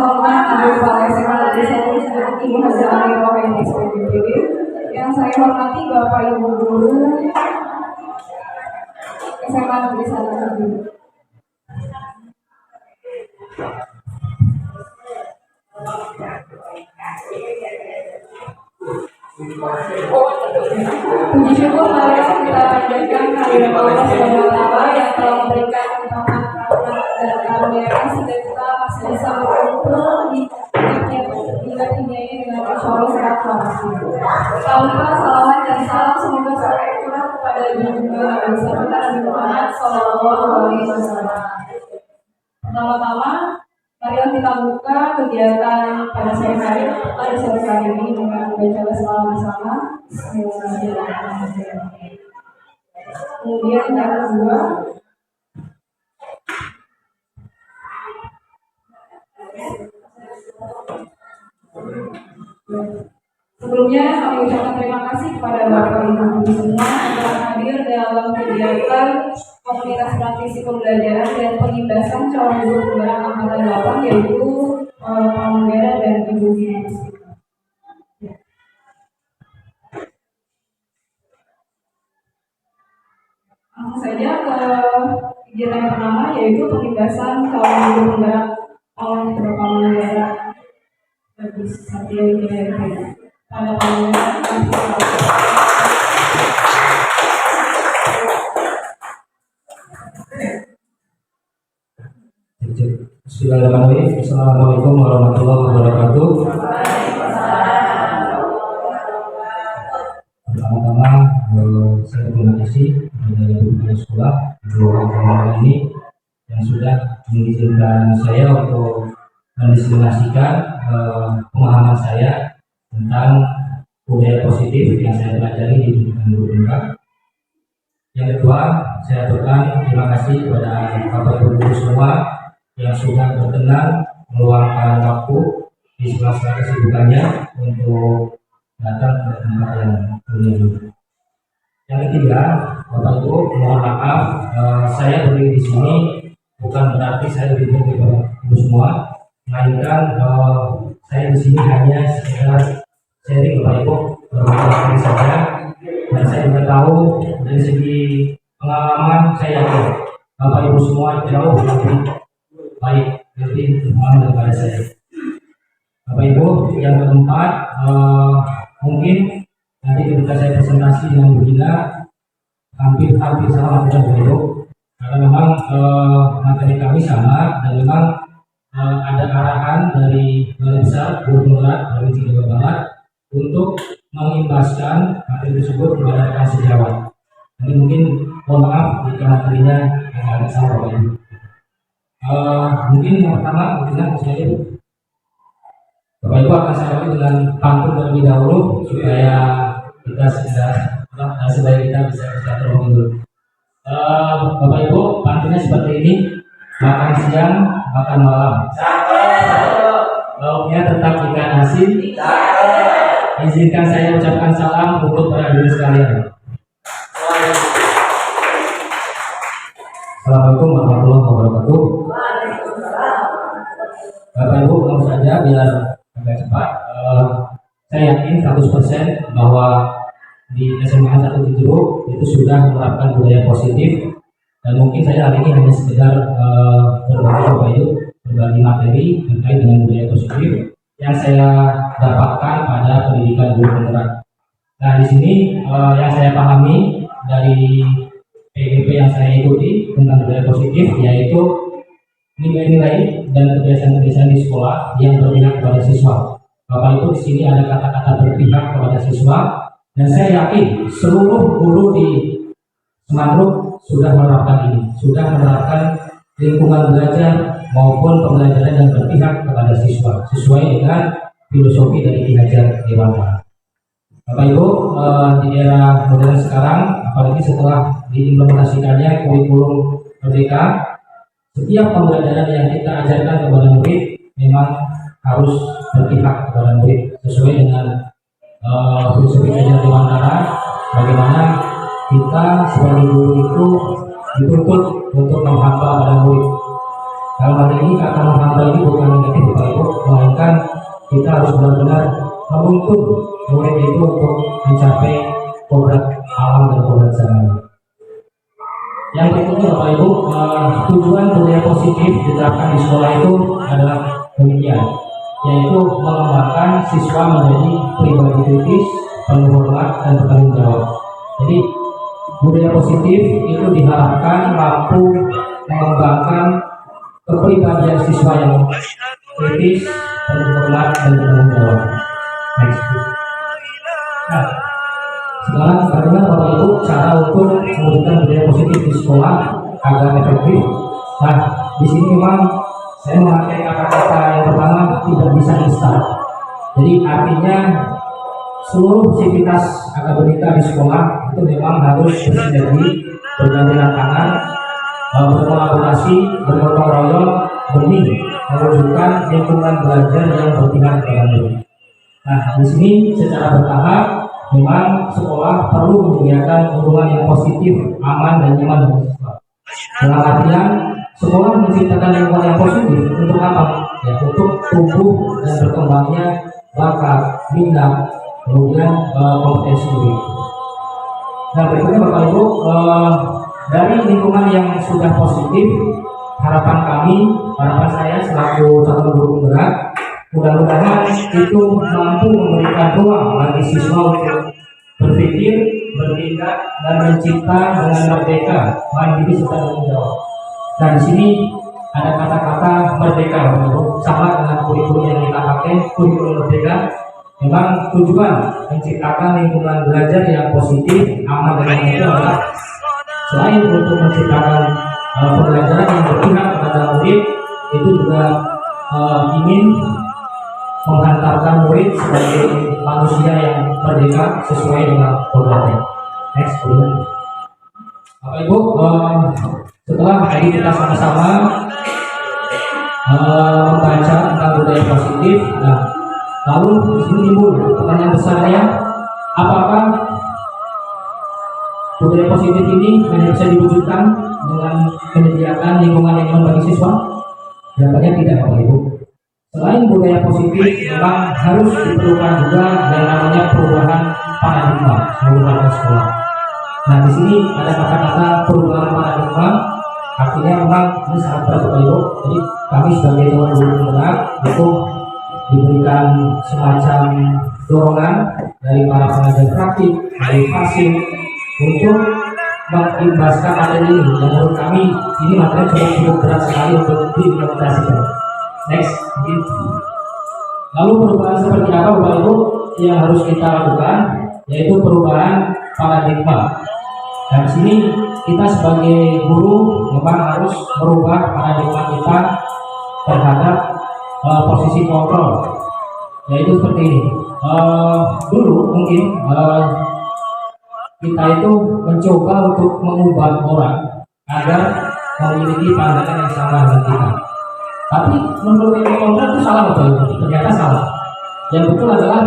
terhormat Ibu Kepala SMA Negeri 1 Ibu Hajar Amirah SPDPD, yang saya hormati Bapak Ibu Guru SMA Negeri 1. Puji syukur marilah kita panjatkan kehadirat Allah Subhanahu wa Ta'ala yang telah memberikan nikmat rahmat dan karunia sehingga kita masih bisa berkumpul di hingga ini dengan insya Allah sehat walafiat. Tak lupa salawat dan salam semoga selalu curah kepada junjungan Nabi besar Nabi Muhammad Sallallahu Alaihi Wasallam. Pertama-tama, marilah kita buka kegiatan pada sore hari ini dengan membaca basmalah bersama. Kemudian yang kedua, sebelumnya kami ucapkan terima kasih kepada Bapak Ibu Guru semua yang telah hadir dalam kegiatan komunitas praktisi pembelajaran dan pengindasan calon guru penggerak angkatan 8 yaitu Pramugara dan Ibu Gina. Langsung saja ke kegiatan yang pertama yaitu pengindasan calon guru penggerak oleh Bapak Pramugara bagi Satya Wijaya pada Pramugara. Bismillahirrahmanirrahim. Assalamualaikum warahmatullahi wabarakatuh. Pertama-tama saya terima kasih kepada Ibu Kepala Sekolah Ibu Hajar ini yang sudah mengizinkan saya untuk mendiskriminasikan pemahaman saya tentang budaya positif yang saya pelajari di guru penggerak. Yang kedua, saya aturkan terima kasih kepada Bapak Ibu guru semua yang sudah berkenan meluangkan waktu di sela-sela kesibukannya untuk datang ke tempat yang mulia ini. Yang ketiga, Bapak Ibu, mohon maaf, saya berdiri di sini bukan berarti saya lebih baik dari Ibu semua, melainkan saya di sini hanya sekedar sharing Bapak Ibu berbagi saja, dan saya juga tahu dari segi pengalaman saya yakin Bapak Ibu semua jauh lebih baik, lebih pengalaman daripada saya. Bapak Ibu, yang keempat, mungkin nanti ketika saya presentasi dengan Bu Gina hampir sama dengan Bapak Ibu, karena memang materi kami sama dan memang ada arahan dari Balai Besar Guru Penggerak Provinsi Jawa Barat untuk mengimbaskan materi tersebut kepada rekan sejawat. Nanti mungkin mohon maaf jika materinya agak sama Bapak Ibu. Mungkin yang pertama, saya Bapak Ibu akan saya awali dengan pantun terlebih dahulu supaya kita kita bisa terhubung dulu. Bapak Ibu, pantunnya seperti ini: makan siang, makan malam. Lauknya tetap ikan asin. Izinkan saya ucapkan salam untuk para hadirin sekalian. Assalamualaikum warahmatullahi wabarakatuh. Bapak Ibu, langsung saja biar agak cepat. Saya yakin 100% bahwa di SMA 1 Cijeruk itu sudah menerapkan budaya positif, dan mungkin saya hari ini hanya sekedar berbagi materi terkait dengan budaya positif yang saya dapatkan pada pendidikan guru penggerak. Nah, di sini yang saya pahami dari PGP yang saya ikuti tentang budaya positif yaitu nilai-nilai dan kebiasaan-kebiasaan di sekolah yang berpihak kepada siswa. Bapak Ibu, di sini ada kata-kata berpihak kepada siswa, dan saya yakin seluruh guru di Semarang sudah menerapkan ini, sudah menerapkan lingkungan belajar maupun pembelajaran yang berpihak kepada siswa sesuai dengan filosofi dari Ki Hajar Dewantara. Bapak Ibu, di era modern sekarang, apalagi setelah diimplementasikannya kurikulum merdeka, setiap pembelajaran yang kita ajarkan kepada murid memang harus berpihak kepada murid sesuai dengan filosofi Ki Hajar Dewantara, bagaimana kita sebagai guru itu dituntut untuk menghamba pada murid. Dalam hal ini kata menghamba ini bukan negatif Bapak Ibu, melainkan kita harus benar-benar menuntun murid itu untuk mencapai kodrat alam dan kodrat zaman. Yang berikutnya Bapak Ibu, tujuan budaya positif diterapkan di sekolah itu adalah demikian, yaitu mengembangkan siswa menjadi pribadi kritis, penuh hormat dan bertanggung jawab. Jadi budaya positif itu diharapkan mampu mengembangkan kepribadian siswa yang kritis, penuh hormat dan bertanggung jawab. Next. Nah, sekarang bagaimana Bapak Ibu cara untuk memberikan budaya positif di sekolah agar efektif? Nah, di sini memang saya memakai kata-kata yang pertama, tidak bisa instan. Jadi artinya seluruh aktivitas akademika di sekolah itu memang harus bersinergi, bergandengan tangan, berkolaborasi, bergotong royong demi mewujudkan lingkungan belajar yang berpihak kepada murid. Nah, di sini secara bertahap memang sekolah perlu menyediakan lingkungan yang positif, aman dan nyaman bagi siswa. Dalam artian sekolah menciptakan lingkungan yang positif untuk apa? Ya, untuk tumbuh dan berkembangnya bakat, minat, kemudian kompetensi murid. Nah, berikutnya Bapak Ibu, dari lingkungan yang sudah positif, harapan saya selaku calon guru penggerak, mudah-mudahan itu mampu memberikan ruang bagi siswa untuk berpikir, bertindak, dan mencipta dengan merdeka, mandiri serta tanggung jawab. Nah, di sini ada kata-kata merdeka, sama dengan kurikulum yang kita pakai, kurikulum merdeka. Memang tujuan menciptakan lingkungan belajar yang positif, aman dan nyaman itu adalah selain untuk menciptakan pembelajaran yang berpihak kepada murid, itu juga ingin menghantarkan murid sebagai manusia yang merdeka sesuai dengan kodratnya. Next, Bapak Ibu, setelah tadi kita sama-sama membaca tentang budaya positif, nah lalu di sini timbul pertanyaan besarnya, apakah budaya positif ini hanya bisa diwujudkan dengan menyediakan lingkungan yang nyaman bagi siswa? Jawabannya tidak, Bapak Ibu. Selain budaya positif, memang harus diperlukan juga yang namanya perubahan paradigma seluruh sekolah. Nah, di sini ada kata-kata perubahan paradigma, artinya memang ini sangat berat, Bapak Ibu. Jadi kami sebagai calon guru penggerak itu diberikan semacam dorongan dari para pengajar praktik, dari FASIP untuk mengimbaskan materi ini. Dan menurut kami ini materi cukup berat sekali untuk diimplementasikan. Next. Lalu perubahan seperti apa Bapak Ibu yang harus kita lakukan? Yaitu perubahan paradigma. Dan di sini kita sebagai guru memang harus merubah paradigma kita terhadap posisi kontrol. Yaitu seperti ini. Dulu mungkin kita itu mencoba untuk mengubah orang agar memiliki pandangan yang sama dengan kita. Tapi menurut kontrol itu salah, betul. Ternyata salah. Yang betul adalah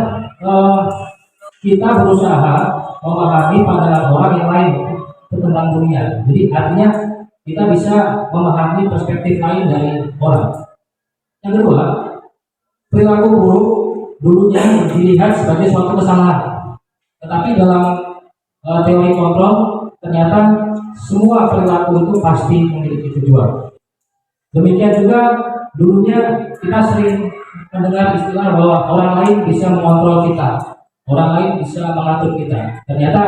kita berusaha memahami pandangan orang yang lain tentang dunia. Jadi artinya kita bisa memahami perspektif lain dari orang. Yang kedua, perilaku buruk dulunya dilihat sebagai suatu kesalahan. Tetapi dalam teori kontrol ternyata semua perilaku itu pasti memiliki tujuan. Demikian juga dulunya kita sering mendengar istilah bahwa orang lain bisa mengontrol kita, orang lain bisa mengatur kita. Ternyata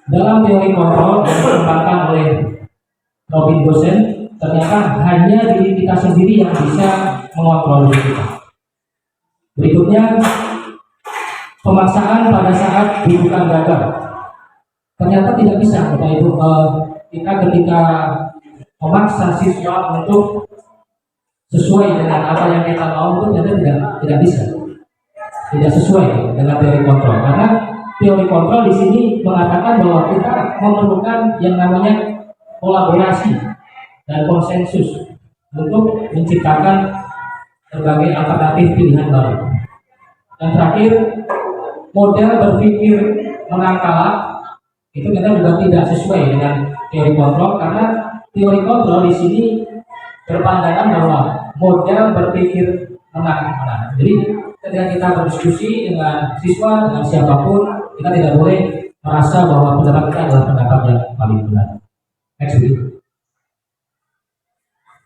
dalam teori kontrol yang dikembangkan oleh Robin Gosen, ternyata hanya diri kita sendiri yang bisa mengontrol diri kita. Berikutnya, pemaksaan pada saat bukan gagal. Ternyata tidak bisa, Bapak Ibu. Kita ketika memaksa siswa untuk sesuai dengan apa yang kita mau itu ternyata tidak bisa, tidak sesuai dengan teori kontrol. Karena teori kontrol di sini mengatakan bahwa kita memerlukan yang namanya kolaborasi dan konsensus untuk menciptakan berbagai alternatif pilihan baru. Dan terakhir, model berpikir menang kalah itu kita juga tidak sesuai dengan teori kontrol, karena teori kontrol di sini berpandangan bahwa model berpikir menang. Jadi ketika kita berdiskusi dengan siswa, dengan siapapun, kita tidak boleh merasa bahwa pendapat kita adalah pendapat yang paling benar. Next, please.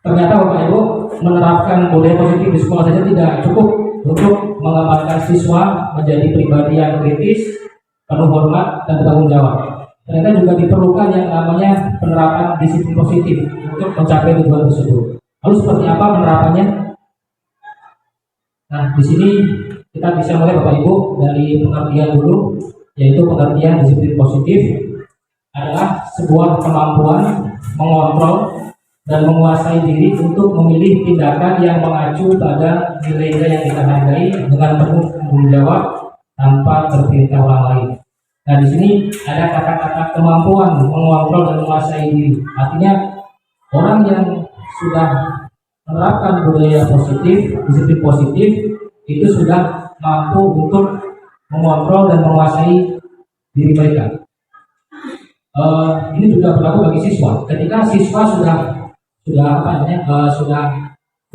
Ternyata Bapak Ibu, menerapkan budaya positif di sekolah saja tidak cukup untuk mengembangkan siswa menjadi pribadi yang kritis, penuh hormat, dan bertanggung jawab. Ternyata juga diperlukan yang namanya penerapan disiplin positif untuk mencapai tujuan tersebut. Lalu seperti apa penerapannya? Nah, di sini kita bisa mulai Bapak Ibu dari pengertian dulu, yaitu pengertian disiplin positif adalah sebuah kemampuan mengontrol dan menguasai diri untuk memilih tindakan yang mengacu pada nilai-nilai yang kita hargai dengan penuh tanggung jawab tanpa terperintah orang lain. Nah, di sini ada kata-kata kemampuan mengontrol dan menguasai diri. Artinya orang yang sudah menerapkan budaya positif, disiplin positif, itu sudah mampu untuk mengontrol dan menguasai diri mereka. Ini juga berlaku bagi siswa. Ketika siswa sudah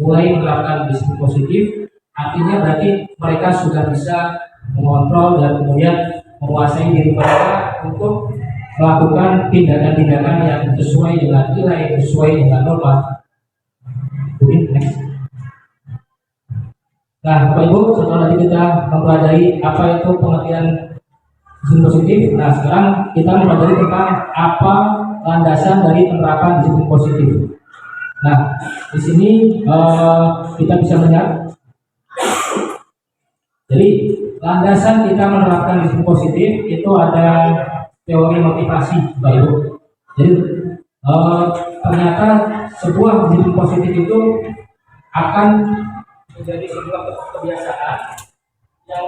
mulai menerapkan disiplin positif, artinya berarti mereka sudah bisa mengontrol dan kemudian menguasai diri mereka untuk melakukan tindakan-tindakan yang sesuai dengan nilai, sesuai dengan norma. Next. Nah, Bapak Ibu, setelah tadi kita mempelajari apa itu pengertian disiplin positif, nah sekarang kita mempelajari tentang apa landasan dari penerapan disiplin positif. Nah, di sini kita bisa melihat, jadi landasan kita menerapkan disiplin positif itu ada teori motivasi, Bapak Ibu. Jadi ternyata sebuah disiplin positif itu akan menjadi sebuah kebiasaan yang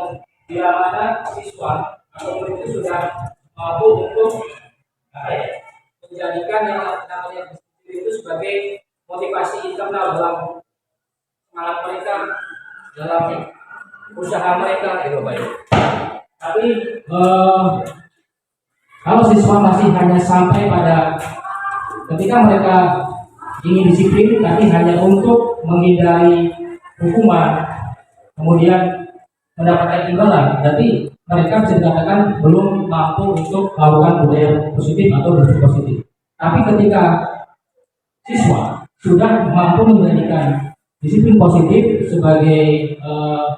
bila mana siswa atau murid itu sudah mampu untuk menjadikan yang namanya disiplin itu sebagai motivasi internal dalam semangat mereka, dalam usaha mereka, gitu Bapak Ibu. Tapi kalau siswa masih hanya sampai pada ketika mereka ingin disiplin tapi hanya untuk menghindari hukuman, kemudian mendapatkan imbalan, berarti mereka bisa dikatakan belum mampu untuk melakukan budaya positif atau disiplin positif. Tapi ketika siswa sudah mampu menjadikan disiplin positif sebagai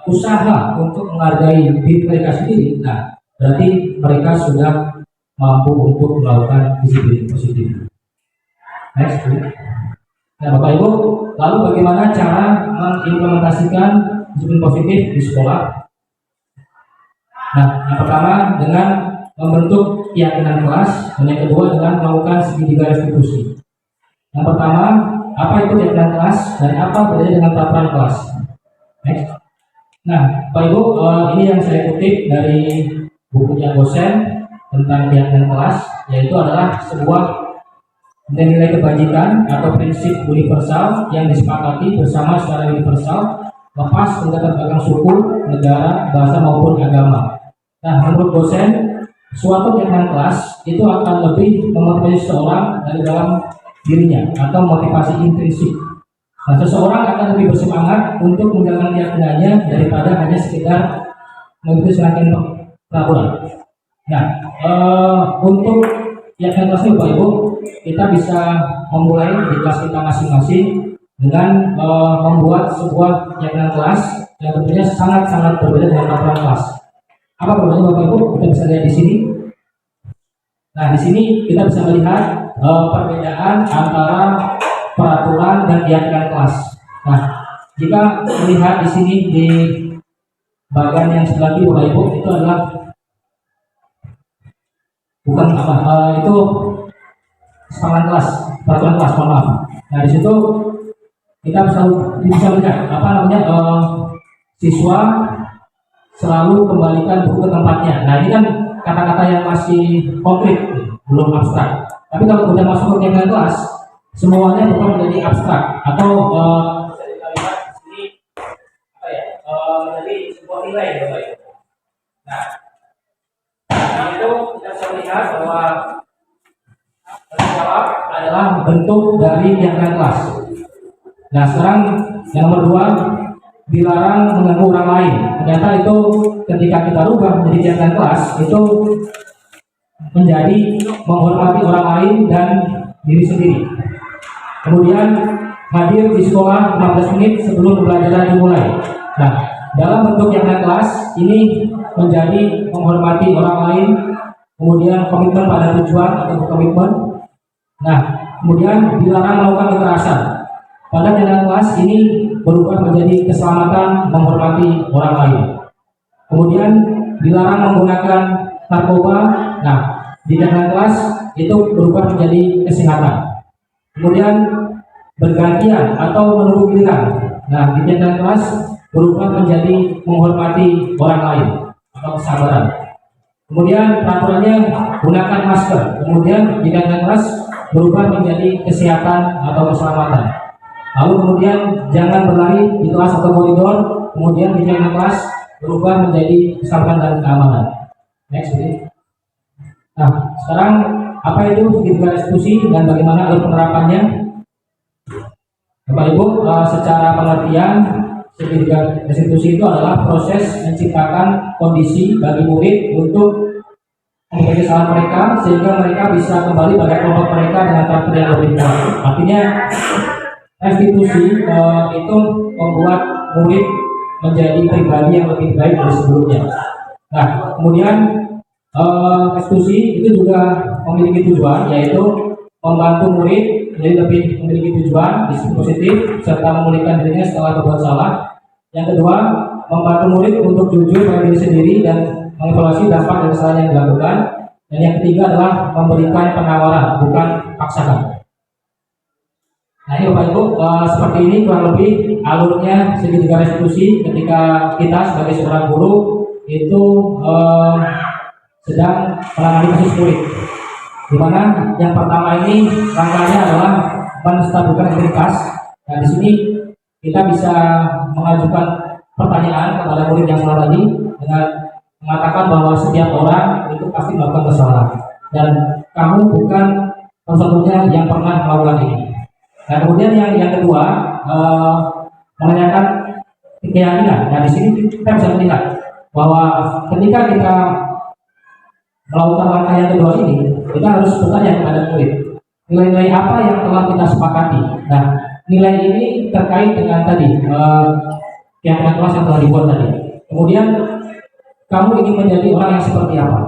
usaha untuk menghargai diri mereka sendiri, nah berarti mereka sudah mampu untuk melakukan disiplin positif. Next. Nah, Bapak Ibu, lalu bagaimana cara mengimplementasikan disiplin positif di sekolah? Nah, yang pertama dengan membentuk keyakinan kelas, dan yang kedua dengan melakukan segitiga restitusi. Yang pertama, apa itu keyakinan kelas dan apa bedanya dengan peraturan kelas? Next. Nah, Bapak Ibu, ini yang saya kutip dari bukunya dosen tentang keyakinan kelas, yaitu adalah sebuah nilai kebajikan atau prinsip universal yang disepakati bersama secara universal, lepas dari latar belakang suku, negara, bahasa maupun agama. Nah, menurut dosen, suatu keyakinan kelas itu akan lebih memotivasi seseorang dari dalam dirinya atau motivasi intrinsik. Nah, seseorang akan lebih bersemangat untuk menjalankan keyakinannya daripada hanya sekedar mengikuti serangkaian peraturan. Nah, untuk keyakinan kelas ini, Bapak Ibu, kita bisa memulai di kelas kita masing-masing dengan membuat sebuah keyakinan kelas yang tentunya sangat-sangat berbeda dengan peraturan kelas. Apa perbedaannya, Bapak Ibu? Kita bisa lihat di sini. Nah, di sini kita bisa melihat perbedaan antara peraturan dan keyakinan kelas. Nah, jika melihat di sini di bagian yang sebelah kiri, Bapak Ibu, itu adalah bukan itu kesepakatan kelas, peraturan kelas, mohon maaf. Nah, di situ kita bisa melihat apa namanya siswa selalu kembalikan buku ke tempatnya. Nah, ini kan kata-kata yang masih konkret, belum abstrak. Tapi kalau sudah masuk ke keyakinan kelas, semuanya bukan menjadi abstrak atau bisa kita lihat di sini apa ya menjadi sebuah nilai, Bapak Ibu. Nah, itu kita bisa lihat bahwa jawab adalah bentuk dari keyakinan kelas. Nah, sekarang yang nomor 2, dilarang mengganggu orang lain. Ternyata itu ketika kita rubah menjadi jantan kelas itu menjadi menghormati orang lain dan diri sendiri. Kemudian hadir di sekolah 15 menit sebelum pembelajaran dimulai. Nah, dalam bentuk yang naik kelas ini menjadi menghormati orang lain, kemudian komitmen pada tujuan atau komitmen. Nah, kemudian dilarang melakukan kekerasan. Pada jalan kelas ini berubah menjadi keselamatan menghormati orang lain. Kemudian dilarang menggunakan narkoba. Nah, di jalan kelas itu berubah menjadi kesehatan. Kemudian bergantian atau menunggu giliran. Nah, di jalan kelas berubah menjadi menghormati orang lain atau kesabaran. Kemudian peraturannya gunakan masker. Kemudian di jalan kelas berubah menjadi kesehatan atau keselamatan. Lalu kemudian jangan berlari di kelas atau koridor. Kemudian di jalan kelas berubah menjadi keselamatan dan keamanan. Next, please. Nah, sekarang apa itu segitiga restitusi dan bagaimana alur penerapannya? Bapak Ibu, secara pengertian segitiga restitusi itu adalah proses menciptakan kondisi bagi murid untuk memiliki kesalahan mereka sehingga mereka bisa kembali pada kelompok mereka dengan karakter yang lebih kuat. Artinya restitusi itu membuat murid menjadi pribadi yang lebih baik dari sebelumnya. Nah, kemudian restitusi itu juga memiliki tujuan, yaitu membantu murid menjadi lebih memiliki tujuan, disiplin positif, serta memulihkan dirinya setelah berbuat salah. Yang kedua, membantu murid untuk jujur pada diri sendiri dan mengevaluasi dampak dari kesalahan yang dilakukan. Dan yang ketiga adalah memberikan penawaran, bukan paksakan. Nah, ini Bapak Ibu, seperti ini kurang lebih alurnya segitiga restitusi ketika kita sebagai seorang guru itu sedang menangani kasus murid. Di mana yang pertama ini rangkanya adalah menstabilkan integritas. Nah, di sini kita bisa mengajukan pertanyaan kepada murid yang salah tadi dengan mengatakan bahwa setiap orang itu pasti melakukan kesalahan dan kamu bukan satu-satunya yang pernah melakukan ini. Nah, kemudian yang kedua menanyakan keyakinan. Nah, di sini kita bisa melihat bahwa ketika kita melakukan langkah yang kedua ini, kita harus bertanya kepada murid, nilai-nilai apa yang telah kita sepakati. Nah, nilai ini terkait dengan tadi keyakinan kelas yang telah dibuat tadi. Kemudian kamu ingin menjadi orang yang seperti apa?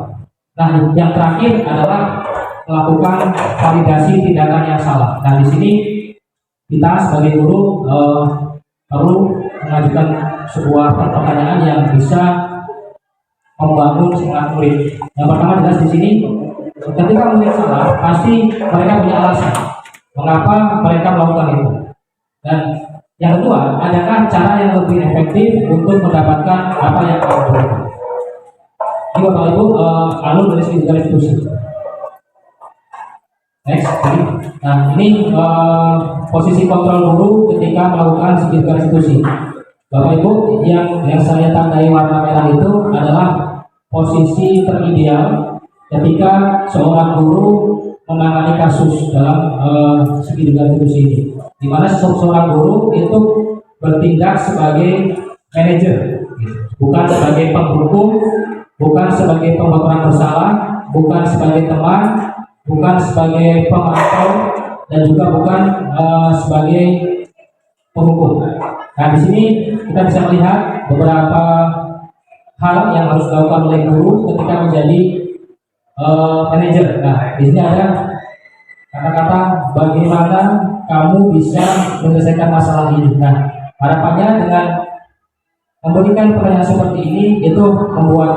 Nah, yang terakhir adalah melakukan validasi tindakan yang salah. Nah, di sini kita sebagai guru perlu mengajukan sebuah pertanyaan yang bisa membangun semangat murid. Yang pertama jelas di sini, ketika murid salah, pasti mereka punya alasan mengapa mereka melakukan itu. Dan yang kedua, adakah cara yang lebih efektif untuk mendapatkan apa yang kamu butuhkan? Ini Bapak Ibu alur dari segitiga restitusi. Next, nah ini posisi kontrol guru ketika melakukan segitiga restitusi. Bapak Ibu, yang saya tandai warna merah itu adalah posisi terideal ketika seorang guru menangani kasus dalam segitiga restitusi ini, di mana seorang guru itu bertindak sebagai manajer, bukan sebagai penghukum, bukan sebagai pembakaran bersalah, bukan sebagai teman, bukan sebagai pemantau, dan juga bukan sebagai penghukum. Nah, di sini kita bisa melihat beberapa hal yang harus dilakukan oleh guru ketika menjadi manajer. Nah, di sini ada kata-kata bagaimana kamu bisa menyelesaikan masalah ini. Nah, harapannya dengan memberikan pertanyaan seperti ini itu membuat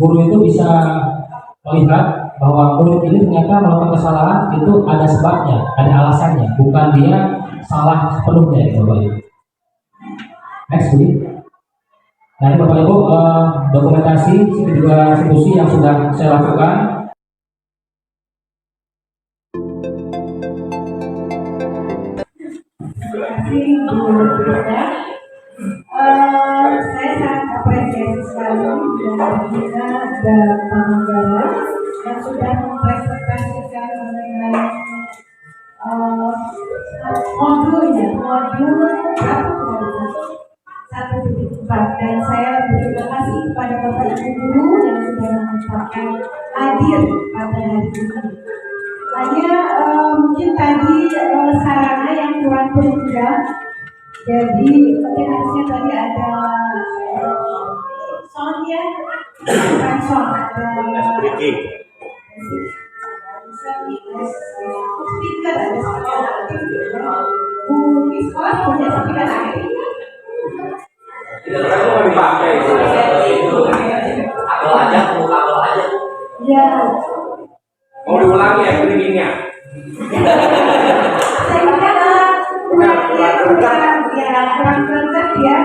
guru itu bisa melihat bahwa murid ini ternyata melakukan kesalahan itu ada sebabnya, ada alasannya, bukan dia salah sepenuhnya ya Bapak Ibu. Next, please. Nah, ini Bapak Ibu dokumentasi segitiga restitusi yang sudah saya lakukan. Terima kasih Bu Rita. Saya sangat apresiasi sekali dan juga ada penyelenggara yang sudah mempresentasikan mengenai modul berapa tempat. Dan saya berterima kasih kepada Bapak Ibu guru yang sudah menyempatkan hadir pada hari ini. Hanya mungkin tadi sarana yang kurang penunjang. Jadi mungkin harusnya tadi ada sound ya, bukan sound, ada speaker, ada speaker aktif. Di sekolah punya speaker aktif. Tidak mau dipakai itu kabel aja, kabel aja. Ya. Mau diulangi ya bunyinya. Saya kurang kerendah ya.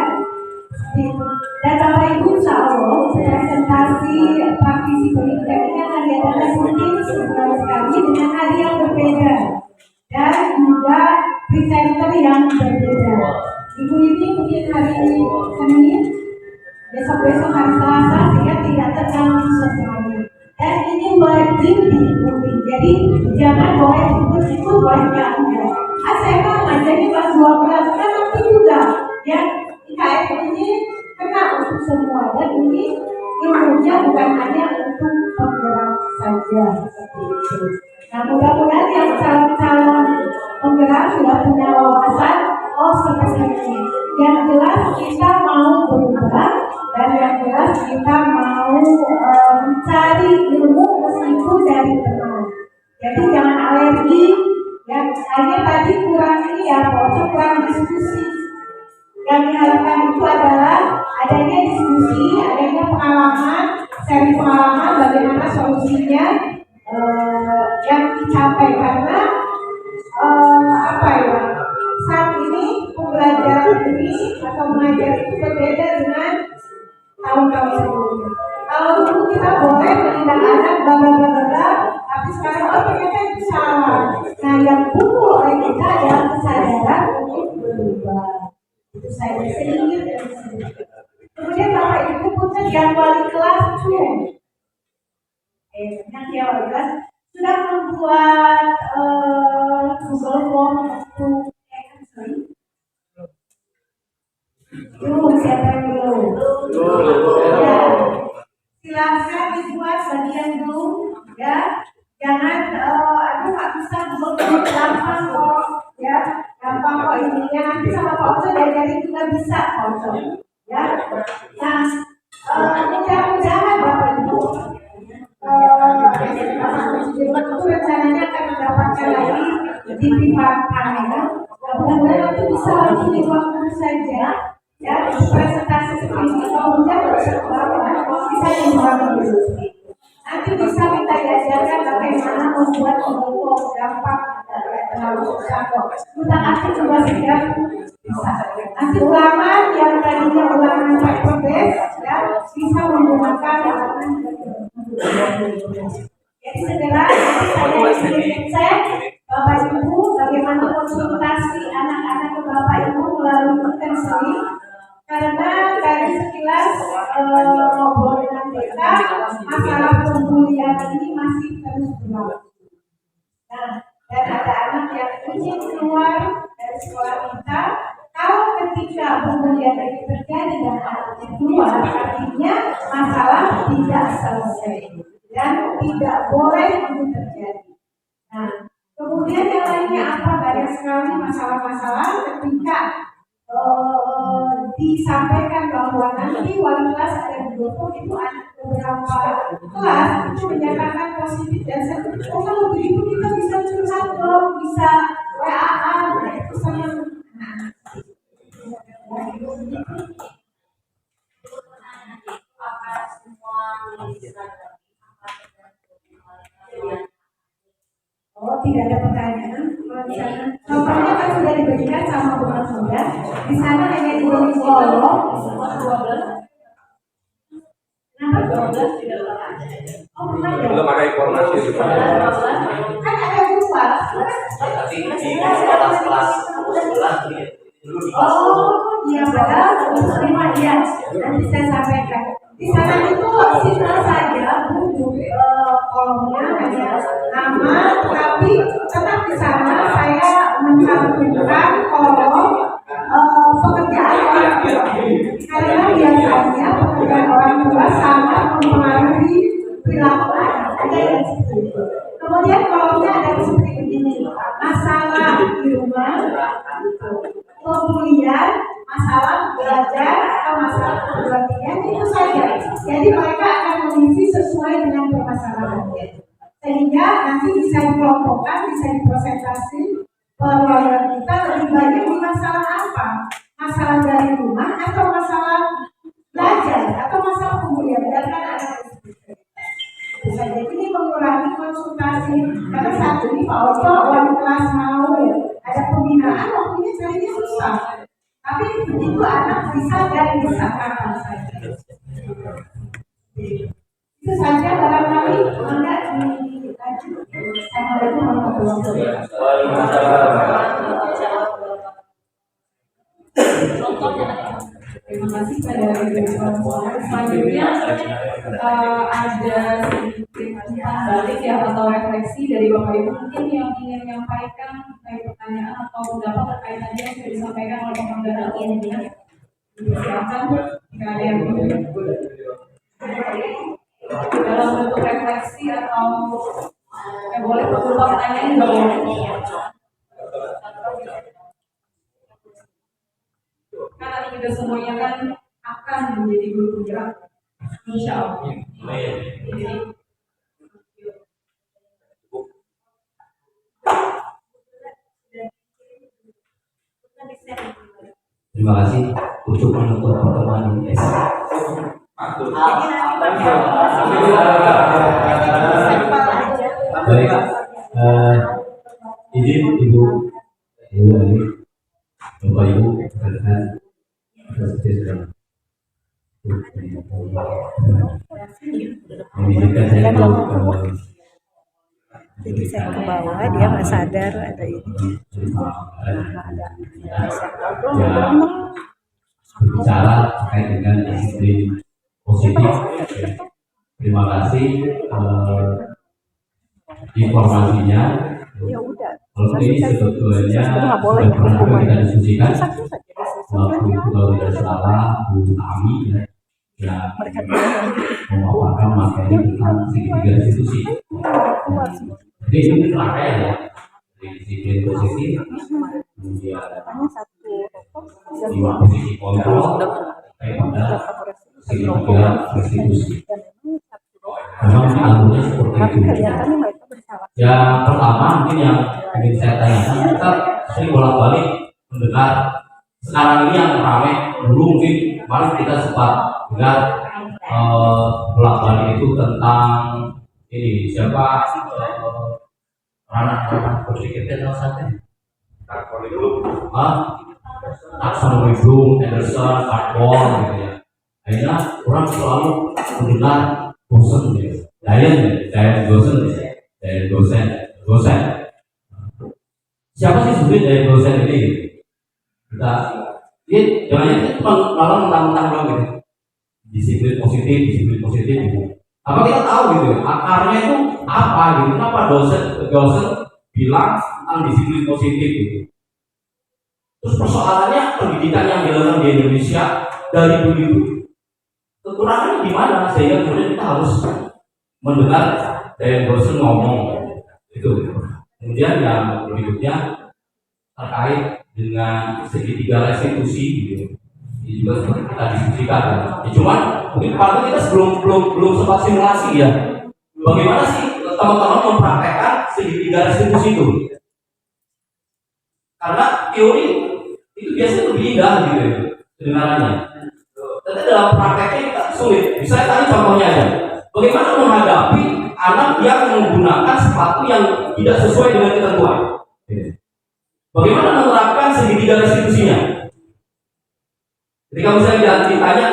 Dan Bapak Ibu insya Allah presentasi praktisi pendidikan ini akan diadakan mungkin sebulan sekali dengan hari yang berbeda dan juga presenter yang berbeda. Ibu ini mungkin hari Senin, besok hari Selasa, sehingga tidak terganggu semuanya. Dan ini wajib diikuti. Jadi jangan boleh ikut-ikut, boleh enggak. Saya kan ngajarnya kelas 12 kan nanti juga ya IKF ini kena untuk semua dan ini ilmunya bukan hanya untuk penggerak saja seperti itu. Nah mudah-mudahan yang calon-calon penggerak sudah punya wawasan seperti ini. Yang jelas kita mau berubah dan yang jelas kita mau mencari ilmu meskipun dari teman. Jadi jangan alergi. Yang hanya tadi kurang ini ya, kurang diskusi. Yang diharapkan itu adalah adanya diskusi, adanya pengalaman, seri pengalaman bagaimana solusinya yang dicapai karena saat ini pembelajaran ini atau mengajar itu berbeda dengan tahun-tahun sebelumnya. Kalau dulu kita boleh menindak anak bla tapi sekarang ternyata itu salah. Nah yang butuh oleh kita adalah kesadaran untuk berubah. Itu saya sedikit dan sedikit. Kemudian Bapak Ibu punya yang wali kelas yang wali kelas sudah membuat Google Form untuk siapa yang belum? Ya. Silakan dibuat bagian dulu ya. Jangan nggak bisa gampang kok ya. Gampang kok ininya nanti sama Pak Oto diajarin juga bisa Pak Oto ya. Nah mudah-mudahan Bapak Ibu itu rencananya akan mendapatkan lagi di pipa panel. Mudah-mudahan nanti bisa lagi di waktu saja ya presentasi seperti ini. Kalau tidak bisa diulangi dulu. Nanti bisa kita diajarkan bagaimana membuat logo gampang dan terlalu susah kok. Kita kasih coba siap bisa. Nanti ulangan yang tadinya ulangan paper base ya bisa menggunakan ulangan. Jadi segera saya Bapak Ibu bagaimana konsultasi anak-anak ke Bapak Ibu melalui intensif. Karena dari sekilas ngobrol dengan kita, masalah pembulian ini masih terus berlangsung. Nah, dan ada anak yang ingin keluar dari sekolah kita, kalau ketika pembulian ini terjadi dan anaknya keluar, artinya masalah tidak selesai dan tidak boleh itu terjadi. Nah, kemudian yang lainnya apa? Banyak sekali masalah-masalah ketika disampaikan bahwa nanti wali kelas ada yang didukung itu ada beberapa kelas itu menyatakan positif dan kalau begitu kita bisa curhat dong, bisa WA-an, itu sama. Oh, tidak ada pertanyaan. Contohnya kan sudah diberikan sama Bang Sudah. Di sana hanya diberi kolom. Kenapa 12 tidak ada? Oh, belum ada informasi itu. Kan ada dua. Tapi di kelas 11 oh, iya benar. Terima ya. Nanti saya sampaikan. Di sana itu simple saja, kolomnya hanya nama, tapi tetap di sana saya mencantumkan kolom pekerjaan orang tua. Karena misalnya pekerjaan orang tua sangat mempengaruhi perilaku anak, ada yang seperti itu. Kemudian kolomnya ada yang seperti begini, masalah di rumah, kemudian masalah belajar atau masalah perguruan tinggi, itu saja. Jadi mereka akan mengisi sesuai dengan permasalahannya, sehingga nanti bisa dikelompokkan, bisa dipresentasi perwakilan kita lebih banyak di masalah apa? Masalah dari rumah atau masalah belajar atau masalah kemudian biarkan anak bisa jadi ini mengurangi konsultasi karena saat ini Pak Oto wali kelas mau ada pembinaan waktunya carinya susah, tapi begitu anak bisa dan bisa kapan saja. Itu saja barangkali Anda di Assalamualaikum warahmatullahi wabarakatuh. Terima kasih pada selanjutnya ada sedikit balik ya atau refleksi dari Bapak Ibu mungkin yang ingin menyampaikan pertanyaan atau pendapat terkait tadi yang sudah disampaikan oleh Pengacara umumnya. Silakan jika ada yang dalam bentuk refleksi atau boleh berupa pertanyaan boleh. Karena kita semuanya kan akan menjadi guru penggerak, insya Allah. Terima kasih untuk menutup pertemuan ini. Baik, izin Ibu Ali, Bapak Ibu, rekan mengizinkan saya untuk jadi saya ke bawah, dia nggak sadar ada ini. berbicara terkait dengan disiplin positif. Terima kasih informasinya. Ya udah. Kalau ini sebetulnya sudah pernah kita diskusikan waktu itu kalau tidak salah Bu Ami ya memaparkan materi tentang segitiga institusi. Jadi ini rangkaian ya dari disiplin positif, kemudian 5 posisi kontrol terkait pada segitiga institusi. Memang alurnya seperti itu. Yang pertama mungkin yang ingin saya tanyakan, kita sering bolak-balik mendengar sekarang ini yang ramai, dulu mungkin kemarin kita sempat dengar bolak-balik itu tentang ini siapa ranah berpikir kita saja Taksonomi Bloom, Anderson, Hardwall gitu ya. Akhirnya orang selalu mendengar bosan ya, Diane dosen. Siapa sih sebenarnya dari dosen ini? Kita jangan cuma lalu mentang-mentang gitu. Disiplin positif gitu. Apa kita tahu gitu, akarnya itu apa gitu? Kenapa dosen bilang tentang disiplin positif gitu? Terus persoalannya pendidikan yang dilakukan di Indonesia dari begitu kekurangannya di mana sehingga kemudian kita harus mendengar dari dosen ngomong itu. Kemudian yang berikutnya terkait dengan segitiga restitusi gitu. Ini juga seperti kita diskusikan. Ya, cuman mungkin pada kita belum sempat simulasi ya. Bagaimana sih teman-teman mempraktekkan segitiga restitusi itu? Karena teori itu biasanya lebih indah gitu ya, kedengarannya. Tapi dalam prakteknya kita sulit. Misalnya tadi contohnya aja, bagaimana menghadapi anak yang menggunakan sepatu yang tidak sesuai dengan ketentuan? Bagaimana menerapkan segitiga restitusinya? Ketika misalnya ditanya,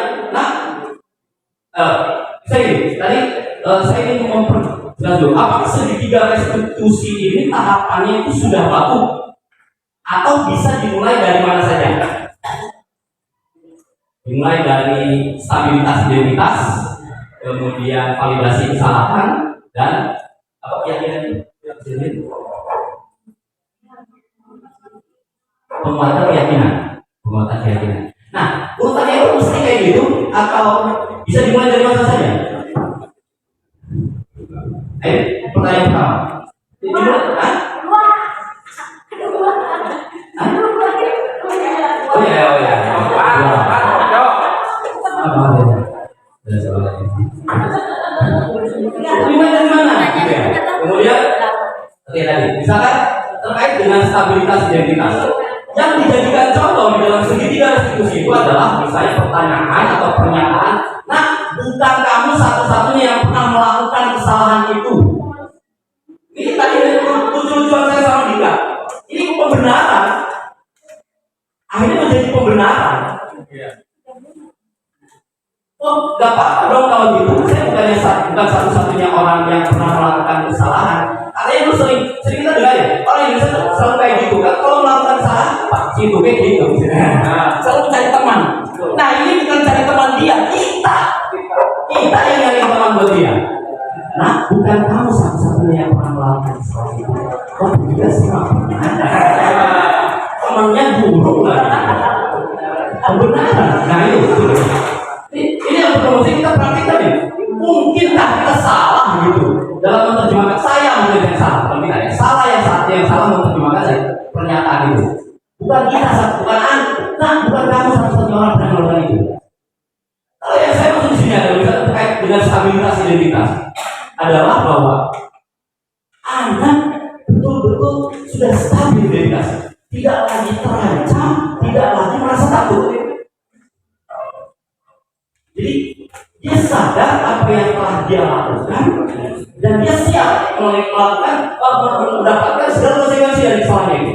saya ingin memperjelas dulu, apakah segitiga restitusi ini tahapannya itu sudah baku atau bisa dimulai dari mana saja? Dimulai dari stabilitas identitas, kemudian validasi kesalahan, dan apa keyakinan? Penguatan keyakinan. Nah, urutannya itu mesti kayak gitu atau misalnya pertanyaan atau pernyataan, nah bukan kamu satu-satunya yang pernah melakukan kesalahan itu. Ini tadi lucu-lucuan saya sama Dika. Ini pembenaran, akhirnya menjadi pembenaran. Oh, gak apa-apa dong kalau gitu. Saya bukan satu-satunya orang yang pernah melakukan kesalahan. Karena itu sering kita dengar ya, orang Indonesia tuh selalu kayak gitu kan. Kalau melakukan kesalahan, Pak, itu kayak gitu. Nah, selalu cari teman. Nah, ini bukan cari teman dia, kita yang nyari teman buat dia. Nah, bukan kamu satu-satunya yang pernah melakukan kesalahan itu. Oh, dia semua pernah. Temannya buruk lah. Benar. Nah, itu. Ini yang mesti kita praktikkan ya. Mungkinkah kita salah gitu dalam menerjemahkan, saya mungkin yang salah, bukan kita ya. Salah yang salah menerjemahkan saya pernyataan itu. Bukan kita, bukan kamu satu-satunya orang yang melakukan itu. Kalau yang saya maksud di sini adalah terkait dengan stabilitas identitas adalah bahwa Anda betul-betul sudah stabil identitas, tidak lagi terancam, tidak lagi merasa takut. Jadi dia sadar apa yang telah dia lakukan dan dia siap mendapatkan segala konsekuensi dari kesalahan itu.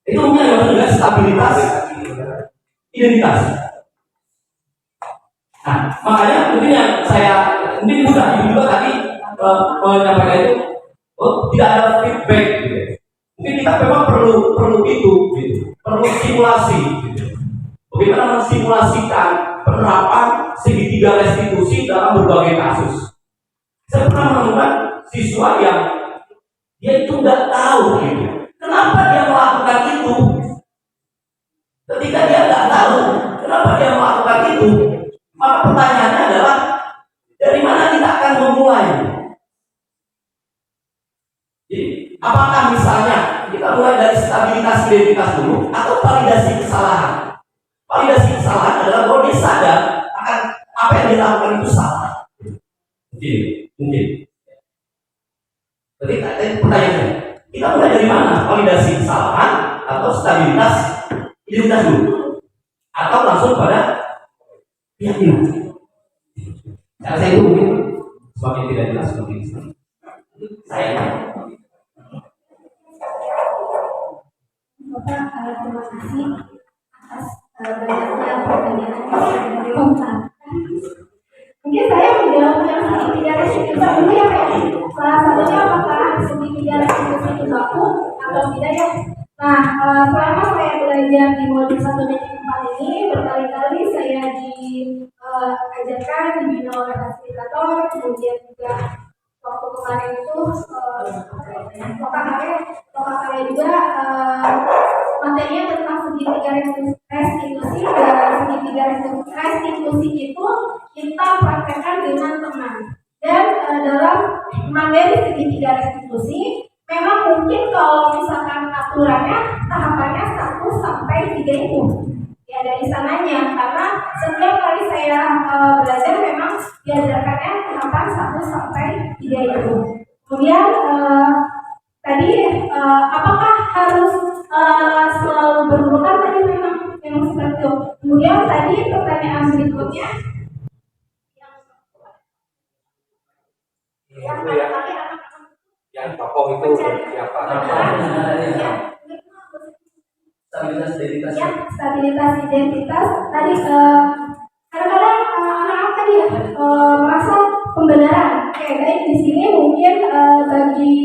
Itu yang disebut dengan stabilitas identitas. Nah, makanya mungkin yang mungkin mudah juga tadi menyampaikan itu, tidak ada feedback. Gitu. Mungkin kita memang perlu itu, gitu. Perlu simulasi. Gitu. Bagaimana mensimulasikan penerapan segitiga restitusi dalam berbagai kasus. Saya pernah menemukan siswa yang dia itu nggak tahu gitu. Kenapa dia melakukan itu? Ketika dia nggak tahu kenapa dia melakukan itu, maka pertanyaannya adalah dari mana kita akan memulai? Jadi, apakah misalnya kita mulai dari stabilitas identitas dulu atau validasi kesalahan? Validasi kesalahan adalah bahwa dia sadar akan apa yang dia lakukan itu salah. Mungkin. Jadi pertanyaannya, kita mulai dari mana? Validasi kesalahan atau stabilitas identitas dulu? Atau langsung pada keyakinan? Cara saya itu mungkin semakin tidak jelas seperti ini. Saya Bapak, terima kasih atas banyaknya pertanyaan yang dilontarkan. Mungkin saya menjawab yang segitiga restitusi dulu ya Pak. Salah satunya apakah segitiga restitusi itu baku atau tidak ya? Nah, selama saya belajar di modul 1.4 ini, berkali-kali saya diajarkan, dibina oleh fasilitator, kemudian juga waktu kemarin itu lokal juga materinya tentang segitiga restitusi, dan segitiga restitusi itu kita praktekkan dengan teman. Dan dalam materi segitiga restitusi memang mungkin kalau misalkan aturannya tahapannya 1 sampai 3 itu ya dari sananya, karena setiap kali saya belajar memang diajarkannya tahapan 1 sampai 3 itu. Kemudian tadi apakah harus selalu berurutan? Tadi memang seperti itu. Kemudian tadi pertanyaan berikutnya yang tokoh itu siapa? Stabilitas identitas tadi kadang-kadang anak-anak tadi ya merasa pembenaran. Oke, baik, di sini mungkin bagi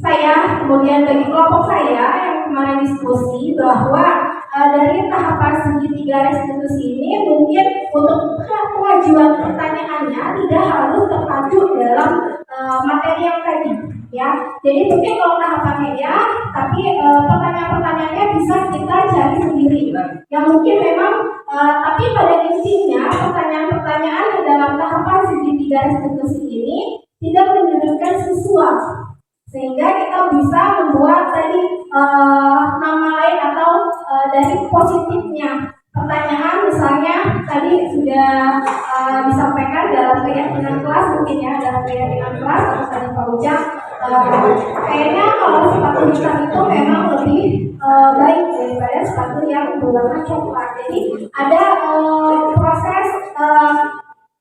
saya, kemudian bagi kelompok saya yang kemarin diskusi bahwa dari tahapan segitiga restitusi ini mungkin untuk pengajuan pertanyaannya tidak harus terpacu dalam materi yang tadi ya. Jadi mungkin kalau tahapannya ya, tapi pertanyaan-pertanyaannya bisa kita cari sendiri yang mungkin memang tapi pada intinya pertanyaan-pertanyaan yang dalam tahapan segitiga restitusi ini tidak menyebutkan sesuatu, sehingga kita bisa membuat tadi nama lain atau dari positifnya pertanyaan. Misalnya tadi sudah disampaikan dalam keyakinan kelas, mungkin ya dalam keyakinan kelas atau tadi Pak Ujang kayaknya kalau sepatu hitam itu memang lebih baik daripada sepatu yang berwarna coklat. Jadi ada proses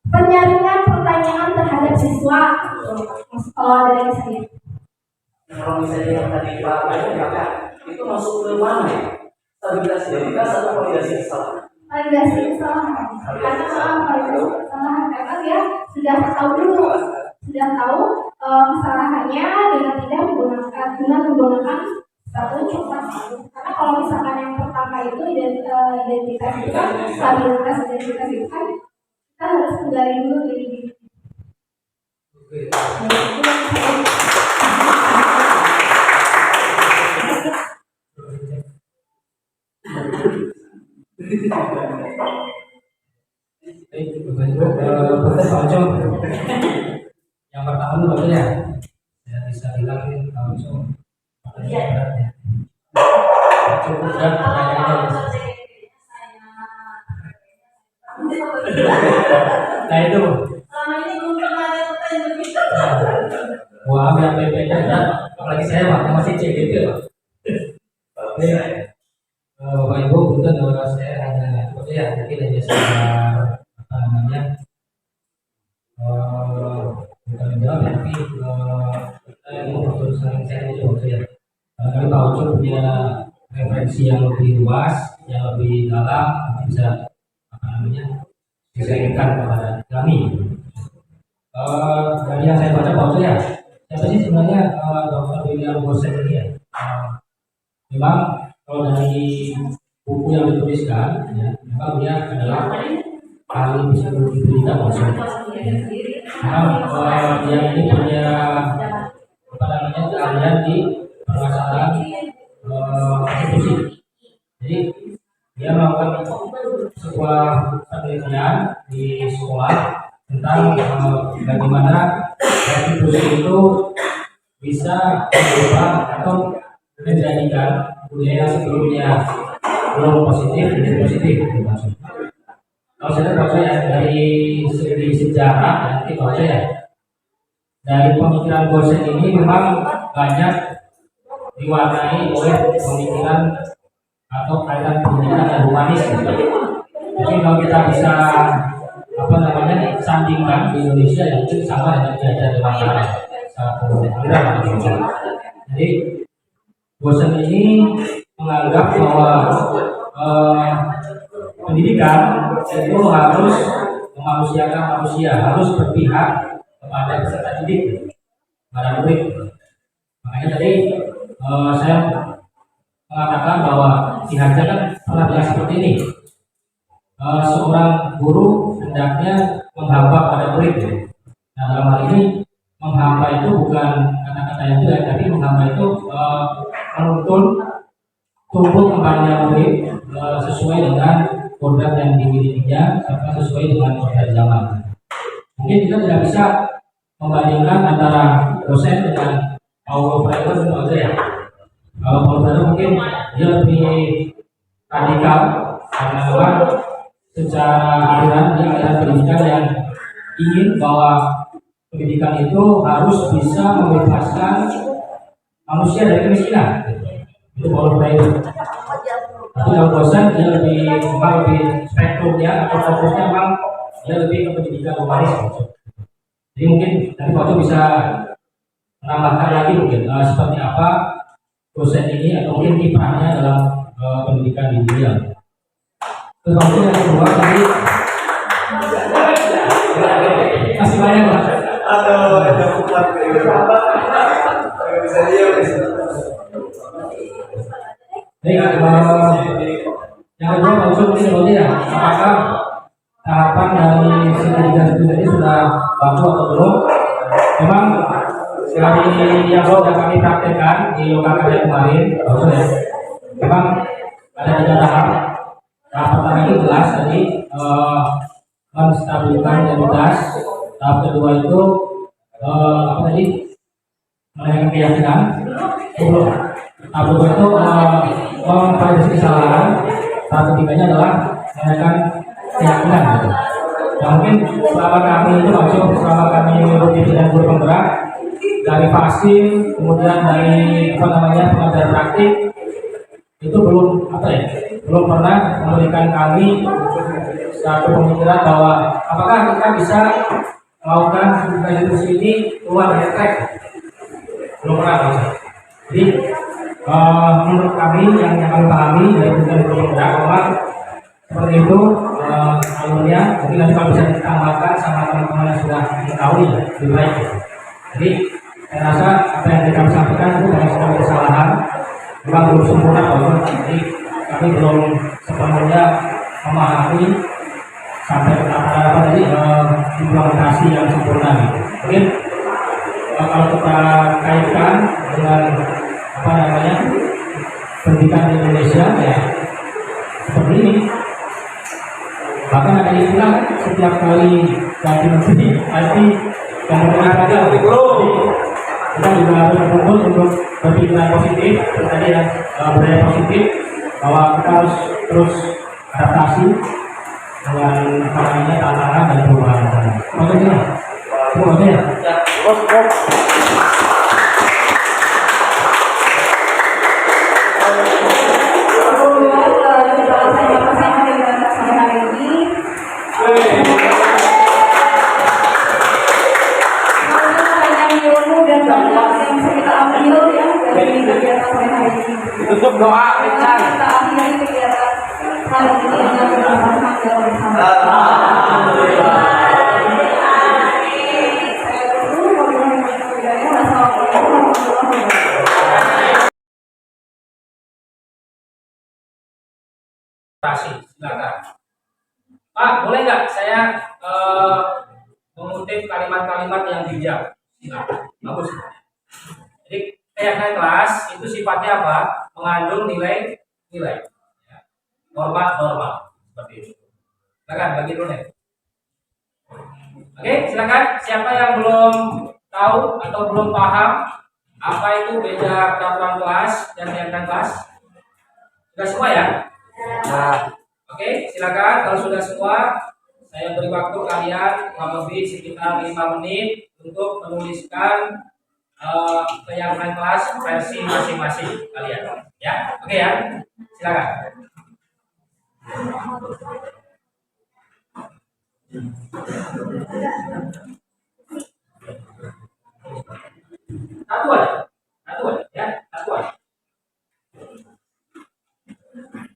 penyaringan pertanyaan terhadap siswa. Kalau dari saya. Kalau misalnya yang tadi Pak katakan itu masuk ke mana ya? Stabilitas identitas atau validasi kesalahan? Validasi kesalahan. Karena dia sudah tahu dulu, sudah tahu kesalahannya dengan menggunakan satu coklat. Karena kalau misalkan yang pertama itu identitas itu kan stabilitas identitas itu kan kita harus menggali dulu dari diri. Yang pertama itu apa ya? Saya bisa bilang ini langsung beratnya. Cukup berat pertanyaannya. Nah itu. Wah, yang PPK kan, apalagi saya waktu masih CGT Pak. Bapak Ibu, punten saya hanya mungkin hanya saya apa namanya bukan menjawab tapi saya mau untuk saling sharing juga ya. Kali Pak Ucu punya referensi yang lebih luas, yang lebih dalam, bisa apa namanya disampaikan kepada kami. Dari yang saya baca Pak Ucu ya, siapa sih sebenarnya Dr. William Borsen ini ya? Memang kalau dari buku yang dituliskan, ya, memang dia adalah ahli psikologi pendidikan maksud. Memang dia ini punya apa namanya keahlian di permasalahan institusi. Jadi dia melakukan sebuah penelitian di sekolah tentang bagaimana institusi itu bisa berubah atau menjadikan budaya sebelumnya belum positif menjadi positif gitu maksudnya. Kalau saya baca ya dari segi sejarah nanti baca ya dari pemikiran Borsen ini memang banyak diwarnai oleh pemikiran atau aliran pendidikan yang humanis gitu. Jadi kalau kita bisa apa namanya sandingkan di Indonesia yang itu sama dengan diajar di mana satu aliran gitu. Jadi Borsen ini menganggap bahwa pendidikan itu harus memanusiakan manusia, harus berpihak kepada peserta didik, pada murid. Makanya tadi saya mengatakan bahwa Ki Hajar kan pernah bilang seperti ini. Seorang guru hendaknya menghamba pada murid. Nah dalam hal ini menghamba itu bukan kata-kata yang jelek, tapi menghamba itu menuntun tumbuh kembangnya murid sesuai dengan kodrat yang dimilikinya serta sesuai dengan kodrat zaman. Mungkin kita tidak bisa membandingkan antara dosen dengan Paulo Freire tentu saja ya. Kalau Paulo Freire mungkin dia lebih radikal karena memang secara aliran dia aliran pendidikan yang ingin bahwa pendidikan itu harus bisa membebaskan manusia dari kemiskinan. Itu Paulo Freire. Tapi kalau Borsen dia lebih spektrumnya atau fokusnya memang dia lebih ke pendidikan humanis. Jadi mungkin nanti Pak bisa menambahkan lagi mungkin seperti apa dosen ini atau mungkin kiprahnya dalam pendidikan di dunia. Terus yang kedua tadi masih banyak Pak. Aduh, ada kuat bisa dia yang kedua Pak Ucu mungkin seperti ya, apakah tahapan dari sertifikat ini sudah bagus atau belum? Memang dari yang sudah kami praktekkan di lokal kerja kemarin, Pak Ucu ya, memang ada 3 tahap. Tahap pertama itu jelas tadi menstabilkan identitas. Tahap kedua itu apa tadi? Menaikkan keyakinan. Belum. Tahap kedua itu memvalidasi kesalahan. Tahap ketiganya adalah menaikkan keyakinan. Gitu. Nah, mungkin selama kami itu maksud selama kami rutin dan guru penggerak dari vaksin, kemudian dari pengajar praktik itu belum belum pernah memberikan kami satu pemikiran bahwa apakah kita bisa melakukan studi diskusi ini keluar dari track, belum pernah Mas. Jadi menurut kami yang kami pahami dari penelitian bahwa seperti itu alurnya, mungkin nanti kalau bisa ditambahkan sama teman-teman yang sudah mengetahui lebih baik. Jadi saya rasa apa yang kami sampaikan itu banyak sekali kesalahan, memang belum sempurna Bapak. Jadi kami belum sepenuhnya memahami sampai ke apa tadi implementasi yang sempurna gitu. Mungkin kalau kita kaitkan dengan pendidikan di Indonesia ya seperti ini. Bahkan ada istilah setiap kali ganti menteri IT yang berbeda kita juga harus berkumpul untuk berpikiran positif, tadi ya budaya positif bahwa kita harus terus adaptasi dengan tantangan dan perubahan. Maksudnya, maksudnya. Tutup doa, Richard. Kita akhiri kegiatan hari ini dengan berdoa bersama. Silakan. Pak, boleh nggak saya mengutip kalimat-kalimat yang bijak? Silakan. Bagus. Jadi keyakinan kelas itu sifatnya apa? Mengandung nilai-nilai, ya. Norma-norma seperti itu. Silakan bagi dulu nih. Oke, silakan. Siapa yang belum tahu atau belum paham apa itu beda peraturan kelas dan keyakinan kelas? Sudah semua ya? Nah, oke, silakan. Kalau sudah semua, saya beri waktu kalian kurang lebih sekitar 5 menit untuk menuliskan keyakinan kelas versi masing-masing kalian. Ya, oke ya. Silakan. Satu aja, ya, satu aja.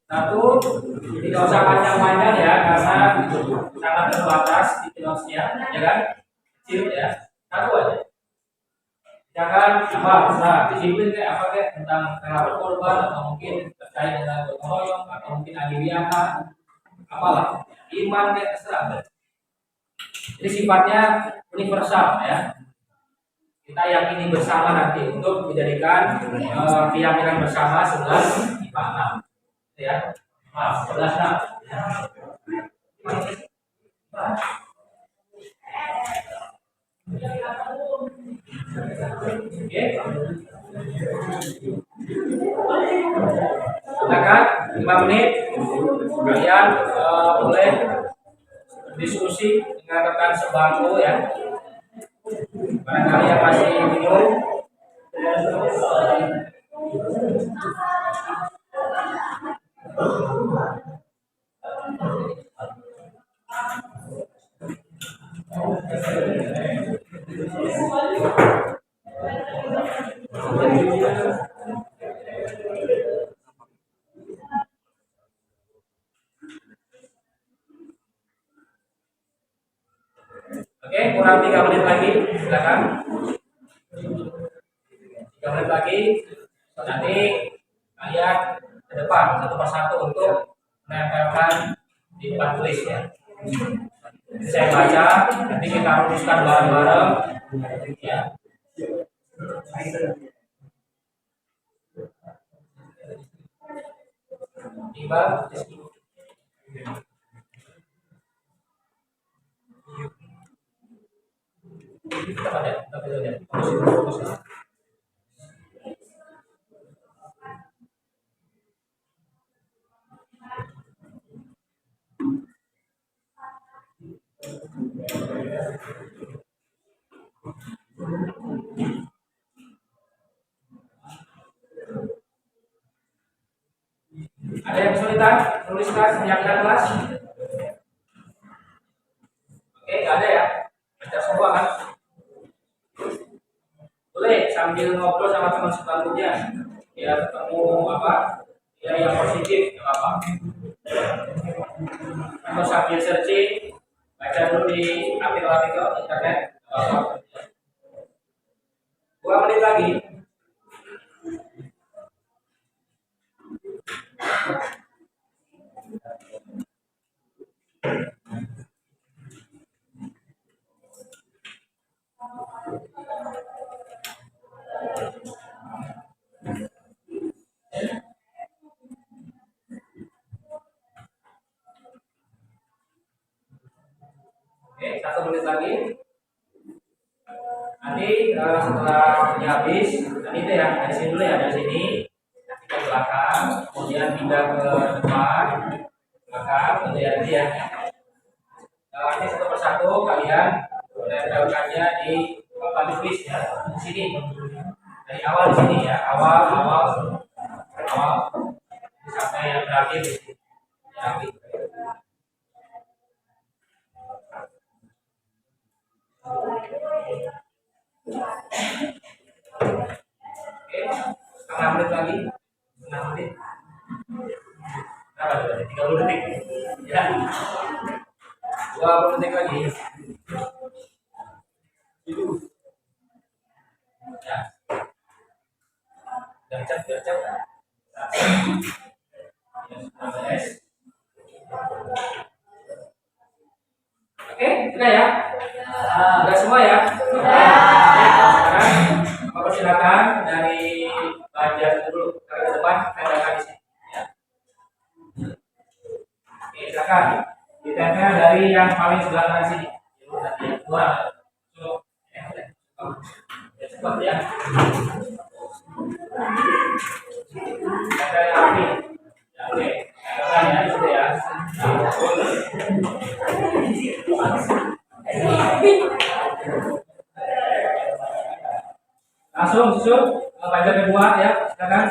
Satu, tidak usah panjang-panjang ya, karena sangat terbatas di notes-nya, ya kan? Kecil ya, satu aja. Jangan disiplin kayak apa kayak tentang relawan korban atau mungkin terkait dengan gotong royong atau mungkin adiwiata, apalah, iman kayak terserah. Jadi sifatnya universal ya. Kita yakini bersama nanti untuk menjadikan keyakinan bersama 11 IPA 6. Ya, 11 6. Oke. Silakan 5 menit kalian boleh diskusi dengan rekan sebangku ya. Barangkali yang masih bingung. Oke, kurang 3 menit lagi, silakan. 3 menit lagi, nanti kalian ke depan satu persatu untuk menempelkan di depan tulis ya. Saya baca, nanti kita rumuskan bareng-bareng ya. Tiba, sambil ngobrol sama teman sebangkunya ya, ketemu apa ya yang positif nggak apa, atau sambil searching baca dulu di artikel-artikel internet nggak apa. 2 menit lagi. Oke, 1 menit lagi. Nanti setelah ini habis, nanti itu ya dari sini dulu ya, dari sini nanti ke belakang, kemudian pindah ke depan, belakang, gitu ya nanti ya. Nanti satu persatu kalian menempelkannya di papan tulis ya, di sini. Dari awal di sini ya, awal sampai yang terakhir di sini. Ya, gitu. Oke, setengah menit lagi, setengah menit. Berapa tadi? 30 detik. Ya, 20 detik lagi. Ya, gercep. Ya, oke, sudah ya? Sudah semua ya? Sekarang Bapak silakan dari Banjar dulu ke depan, tempelkan di sini. Ya. Oke, silakan ditempel dari yang paling sebelah kanan sini. Nanti yang kedua, cepat ya. Tempel yang rapi. Ya, oke, tempelkan ya di situ ya. Langsung susun Banjar kedua ya, silakan.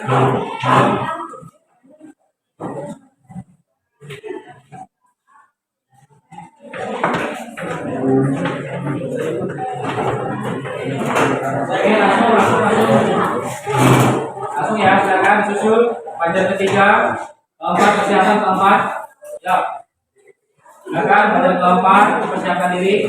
Oke, langsung ya, silakan susun Banjar ketiga, keempat persiapan keempat. Ya. Silakan Banjar keempat persiapkan diri.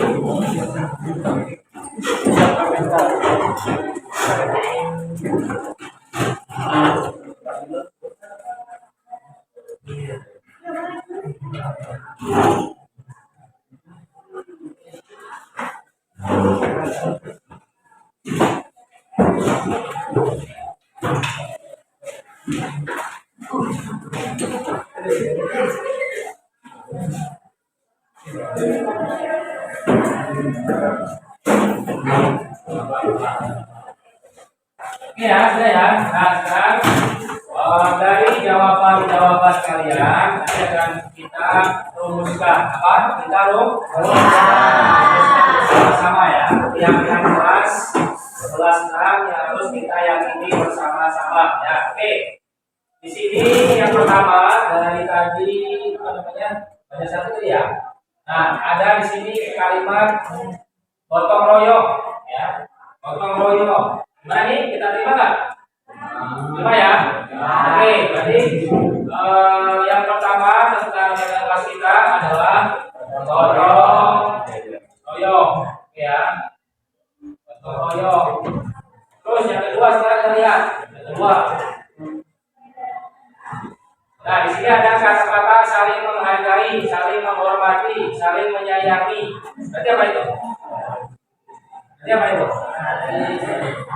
Oke ya, sudah ya. Nah, sekarang dari jawaban kalian nanti akan kita rumuskan apa? Kita rumuskan bersama-sama ya. Yang kelas 11 yang harus kita yakini bersama-sama ya. Oke. Di sini yang pertama dari tadi apa namanya? Banyak satu tadi ya. Nah, ada di sini kalimat gotong royong ya. Gotong royong. Gimana nih? Kita terima nggak? Terima ya? Oke, berarti yang pertama tentang kelas kita adalah gotong royong ya. Gotong royong. Terus yang kedua sekarang kita lihat. Yang kedua. Nah, di sini ada kata-kata saling menghargai, saling menghormati, saling menyayangi. Berarti apa itu? Berarti apa itu?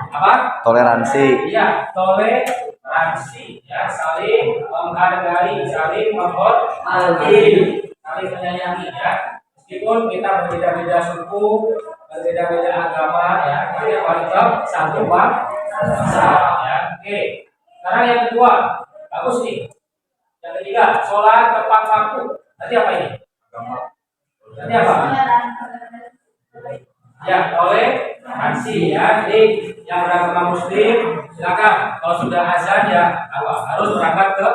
Apa? Toleransi. Iya, toleransi ya, saling menghargai, saling menghormati, saling menyayangi ya. Meskipun kita berbeda-beda suku, berbeda-beda agama ya, tapi paling tetap satu bangsa ya. Oke. Sekarang yang kedua, bagus nih. Yang ketiga, sholat tepat waktu. Nanti apa ini? Nanti apa? Ya, toleransi ya. Jadi yang beragama Muslim silakan. Kalau sudah azan ya apa? Harus berangkat ke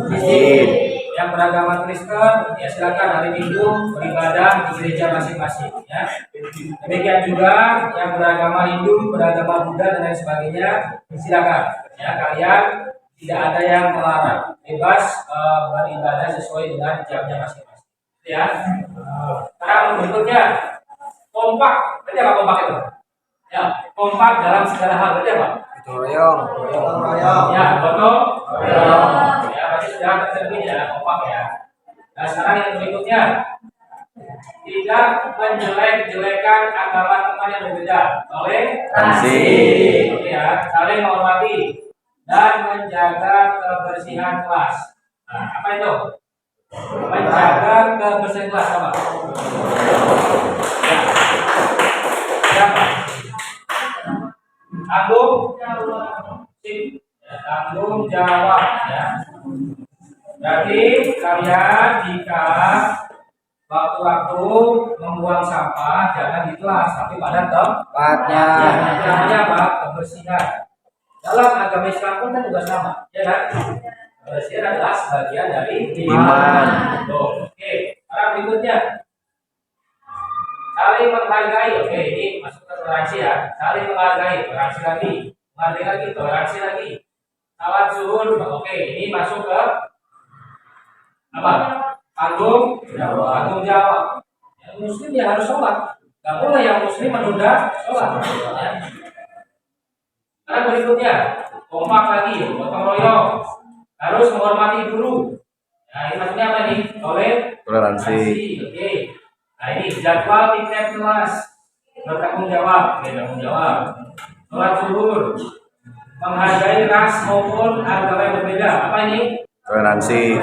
masjid. Ya, yang beragama Kristen, ya silakan hari Minggu beribadah di gereja masing-masing. Ya. Demikian juga yang beragama Hindu, beragama Buddha dan lain sebagainya, silakan. Ya, kalian tidak ada yang melarang, bebas beribadah sesuai dengan jamnya masing-masing. Ya. Sekarang berikutnya kompak, berarti apa kompak itu? Ya, kompak dalam segala hal, berarti apa? Royong. Ya, gotong royong. Ya, berarti sudah tercermin ya, kompak ya. Nah, sekarang yang berikutnya, tidak menjelek-jelekan agama teman yang berbeda, toleransi. Ya, saling menghormati dan menjaga kebersihan kelas. Nah, apa itu? Menjaga kebersihan kelas apa? Ya. Siapa? Tanggung tanggung jawab ya. Berarti kalian jika waktu-waktu membuang sampah jangan di kelas tapi pada tempatnya. Ya, namanya apa? Kebersihan. Dalam agama Islam pun kan juga sama, ya kan? Kebersihan adalah sebagian dari iman. Oke, sekarang berikutnya saling menghargai. Oke, ini masuk ke toleransi ya. Saling menghargai, toleransi lagi, menghargai lagi, toleransi lagi. Salat zuhur. Oke, ini masuk ke apa? Tanggung jawab. Yang muslim ya harus sholat. Gak boleh yang muslim menunda sholat. Ya. Sekarang berikutnya kompak lagi, gotong royong. Harus menghormati guru. Nah, ini maksudnya apa nih? Toleransi. Oke. Nah, ini jadwal tiket kelas. Bertanggung jawab, bertanggung jawab. Sholat zuhur. Menghargai ras maupun agama yang berbeda. Apa ini? Toleransi.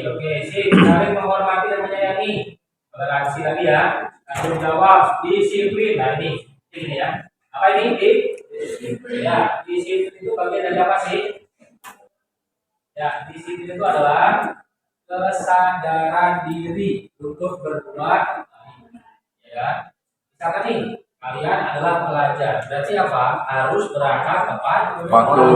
Oke, sip. Saling menghormati dan menyayangi. Toleransi lagi ya. Tanggung jawab, disiplin. Nah, ini ya. Apa ini? Disiplin. Ya, disiplin itu bagian dari apa sih? Ya, disiplin itu adalah kesadaran diri untuk berbuat. Ya, misalkan nih, kalian adalah pelajar. Berarti apa? Harus berangkat tepat waktu.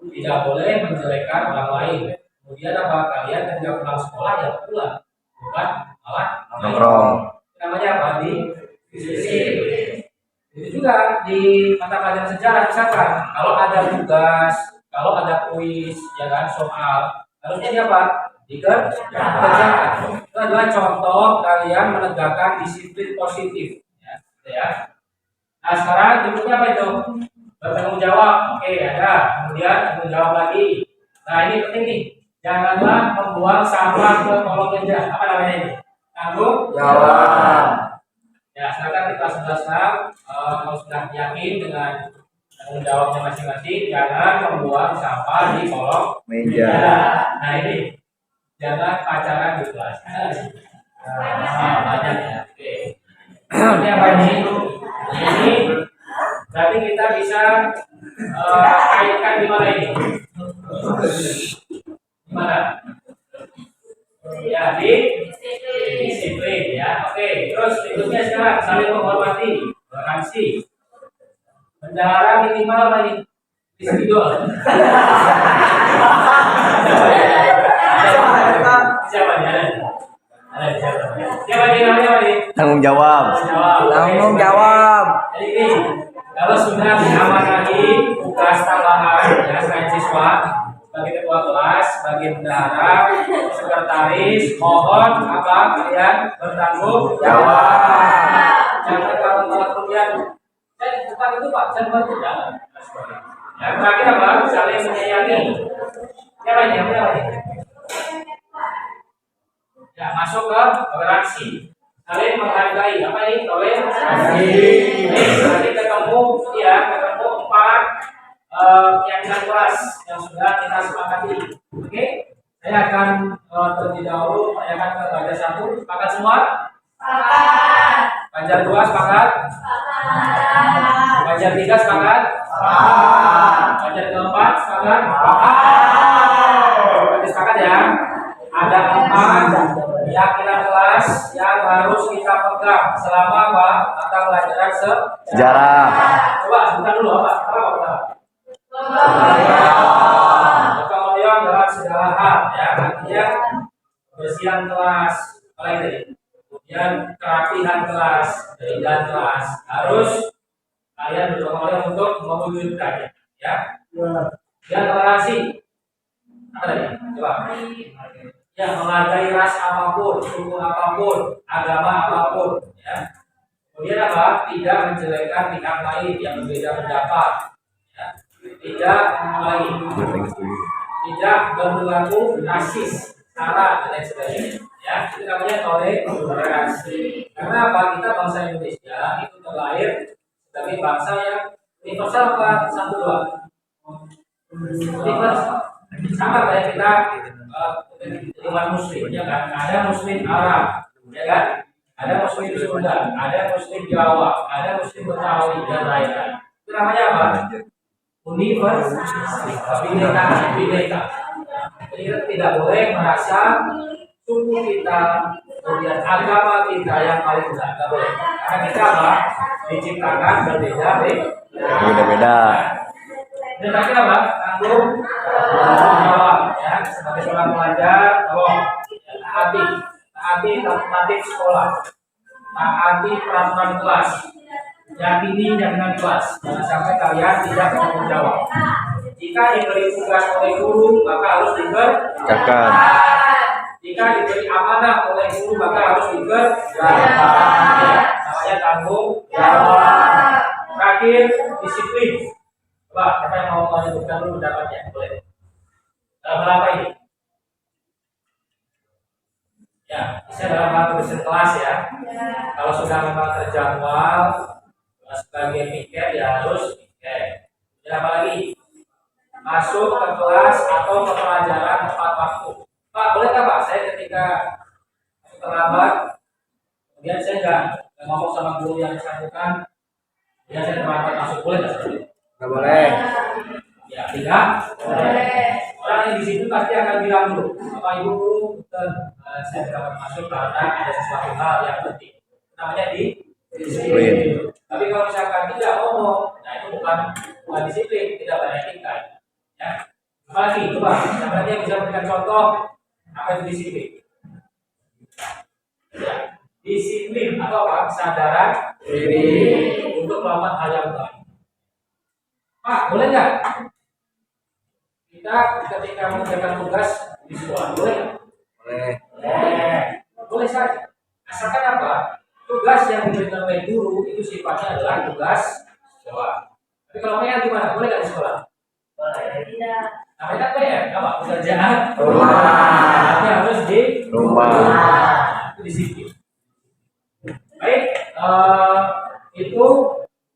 Tidak boleh menjelekkan orang lain. Kemudian apa? Kalian ketika pulang sekolah ya pulang, bukan malah nongkrong. Namanya apa? Disiplin. Itu juga di mata pelajaran sejarah misalkan kalau ada tugas, kalau ada kuis, ya kan soal, harusnya dia apa? Dikerjakan. Itu adalah contoh kalian menegakkan disiplin positif. Ya. Nah sekarang berikutnya apa itu? Bertanggung jawab. Oke ada. Kemudian tanggung jawab lagi. Nah ini penting nih. Janganlah membuang sampah ke kolong meja. Apa namanya ini? Tanggung jawab. Ya silakan kita sebelah kalau sudah yakin dengan tanggung jawabnya masing-masing, jangan membuang sampah di kolong meja. Nah ini jangan pacaran di kelas. Banyak ya. Oke. Ini apa ini? Ini berarti kita bisa kaitkan di mana ini? Di mana? Ya di disiplin ya. Oke. Terus berikutnya sekarang saling menghormati, toleransi. Bendahara minimal apa ini? Individual. Siapa nih? Siapa nih namanya apa nih? Tanggung jawab. Tanggung jawab. Jadi ini kalau sudah diamanahi tugas tambahan ya selain siswa sebagai ketua kelas, sebagai bendahara, sekretaris, mohon apa kalian bertanggung jawab. Jangan kalau kemudian saya bukan itu Pak, saya baru jalan. Yang terakhir apa? Saling menyayangi. Siapa ini? Apa ini? Ya masuk ke toleransi. Saling menghargai. Apa ini? Toleransi. Nanti ketemu ketemu 4 keyakinan kelas yang sudah kita sepakati. Oke? Saya akan terlebih dahulu menanyakan kepada 1. Sepakat semua? Sepakat. Banjar 2 sepakat? Sepakat. Banjar 3 sepakat? Sepakat. Banjar keempat sepakat? Sepakat. Berarti sepakat ya? Ada 4 keyakinan kelas yang harus kita pegang selama mata pelajaran sejarah. Coba sebutkan dulu apa? Gotong royong dalam segala hal ya. Artinya kebersihan kelas, apalagi tadi, kemudian kerapihan kelas, keindahan kelas, harus kalian berdoa untuk mewujudkannya, ya. Dan toleransi, apa tadi? Coba. Ya, menghargai ras apapun, suku apapun, agama apapun, ya. Kemudian apa? Tidak menjelekkan pihak lain yang berbeda pendapat, ya. Tidak lagi, tidak berlaku rasis, sara dan lain sebagainya. Ya, itu namanya toleransi. Karena apa? Kita bangsa Indonesia itu terlahir sebagai bangsa yang universal apa? Satu dua. Universal. Sama kayak kita umat muslim, ya kan? Ada muslim Arab, ya kan? Ada muslim Sunda, ada muslim Jawa, ada muslim Betawi dan lain-lain. Itu namanya apa? Universal. Bineka. Jadi kita tidak boleh merasa suku kita, kemudian agama kita yang paling benar, tidak boleh. Karena kita apa? Diciptakan berbeda-beda. Dan terakhir apa? Tanggung jawab, ya. Sebagai seorang pelajar, tolong taati tertib sekolah, taati peraturan kelas, yakini jaminan kelas. Jangan sampai kalian tidak bertanggung jawab. Jika diberi tugas oleh guru, maka harus dikerjakan. Jika diberi amanah oleh guru, maka harus dikerjakan. Namanya tanggung jawab. Terakhir, disiplin. Coba, siapa yang mau menyebutkan dulu pendapatnya? Boleh. Dalam hal apa ini? Ya, bisa dalam hal kebersihan kelas ya. Kalau sudah memang terjadwal sebagai piket ya harus piket. Dan apa lagi? Masuk ke kelas atau ke pelajaran tepat waktu. Pak, boleh nggak Pak? Saya ketika terlambat, kemudian saya nggak ngomong sama guru yang bersangkutan, kemudian saya terlambat masuk, boleh nggak seperti itu? Nggak boleh. Ya, tidak boleh. Orang yang di situ pasti akan bilang dulu, Bapak Ibu guru, saya terlambat masuk karena ada sesuatu hal yang penting. Namanya disiplin. Tapi kalau misalkan tidak ngomong, nah itu bukan disiplin, tidak banyak etika. Ya. Apalagi, coba, siapa yang bisa memberikan contoh apa itu disiplin? Ya. Disiplin atau apa? Kesadaran diri untuk melakukan hal yang baik. Pak, boleh nggak? Kita ketika mengerjakan tugas di sekolah, boleh nggak? Boleh. Boleh saja. Asalkan apa? Tugas yang diberikan oleh guru itu sifatnya adalah tugas sekolah. Tapi kalau PR gimana? Boleh nggak di sekolah? Boleh. Tidak. Nah, kita PR apa? Pekerjaan rumah. Tapi harus di rumah. Itu disiplin. Baik, itu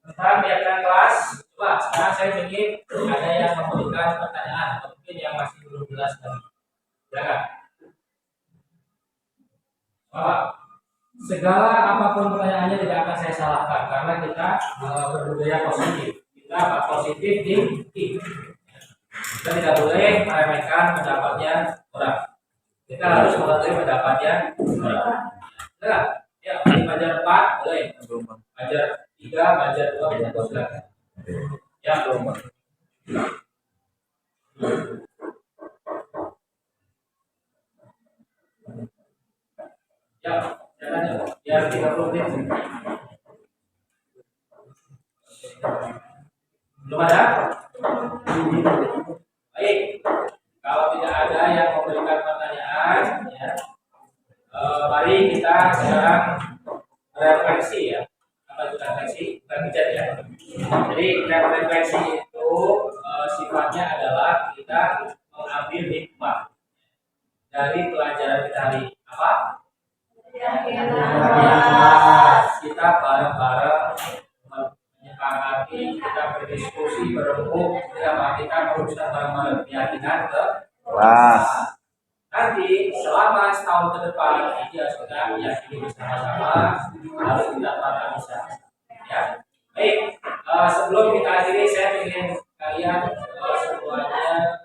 tentang kegiatan kelas. Coba sekarang saya ingin ada yang memberikan pertanyaan atau mungkin yang masih belum jelas tadi. Silakan. Bapak, segala apapun pertanyaannya tidak akan saya salahkan karena kita berbudaya positif. Kita positif thinking. Kita tidak boleh meremehkan pendapatnya orang. Kita harus menghargai pendapatnya orang. Nah, ya, belajar 4 boleh. Belajar 3, belajar 2, belajar 3 silakan. Ya, ya, jangan ya. Biar 30 menit. Belum ada? Baik. Kalau tidak ada yang memberikan pertanyaan, ya, mari kita sekarang refleksi ya. Apa itu refleksi? Bukan bijak ya. Jadi refleksi itu sifatnya adalah kita mengambil hikmah dari pelajaran kita hari ini. Apa? Kita bareng-bareng menyepakati, kita berdiskusi, berembuk, kita berusaha bareng-bareng keyakinan ke kelas. Nanti selama setahun ke depan dia sudah meyakini bersama-sama harus kita terapkan bisa. Ya, baik. Sebelum kita akhiri, saya ingin kalian semuanya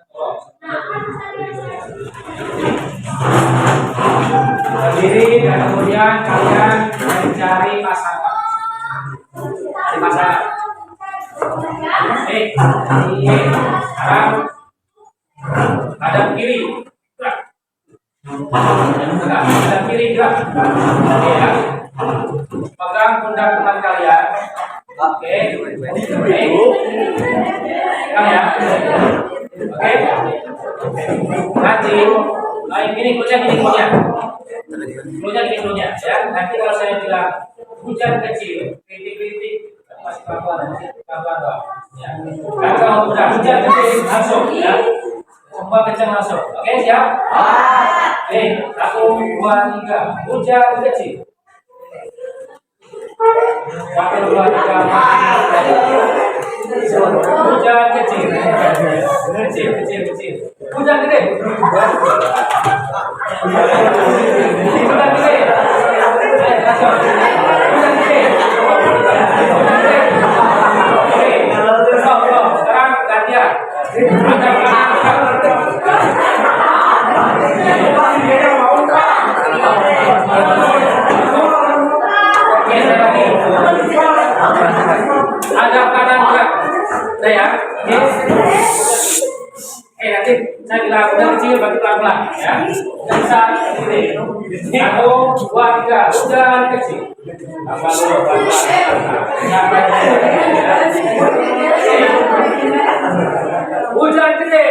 berdiri dan kemudian kalian mencari pasangan. Cari pasangan. Sekarang hadap kiri. Tangan kiri gerak. Oke ya. Pegang pundak teman kalian. Oke. Baik. Pegang ya. Oke. Nanti, ini klunya. Klunya ya. Nanti kalau saya bilang hujan kecil, kritik, masih pelan-pelan doang. Ya. Karena kalau udah hujan kecil langsung ya. Semua kencang langsung. Oke, siap? Oke, 1, 2, 3. Hujan kecil. 1, 2, 3. Hujan kecil. Kecil. Hujan gede. Hujan gede. Hujan gede. Oke, sekarang gantian. Ada kanan gerak. Saya nanti saya bilang udah kecil bagi pelan-pelan ya. Bisa ini. 1, 2, 3. Hujan kecil. Apa dulu pelan-pelan. Hujan gede.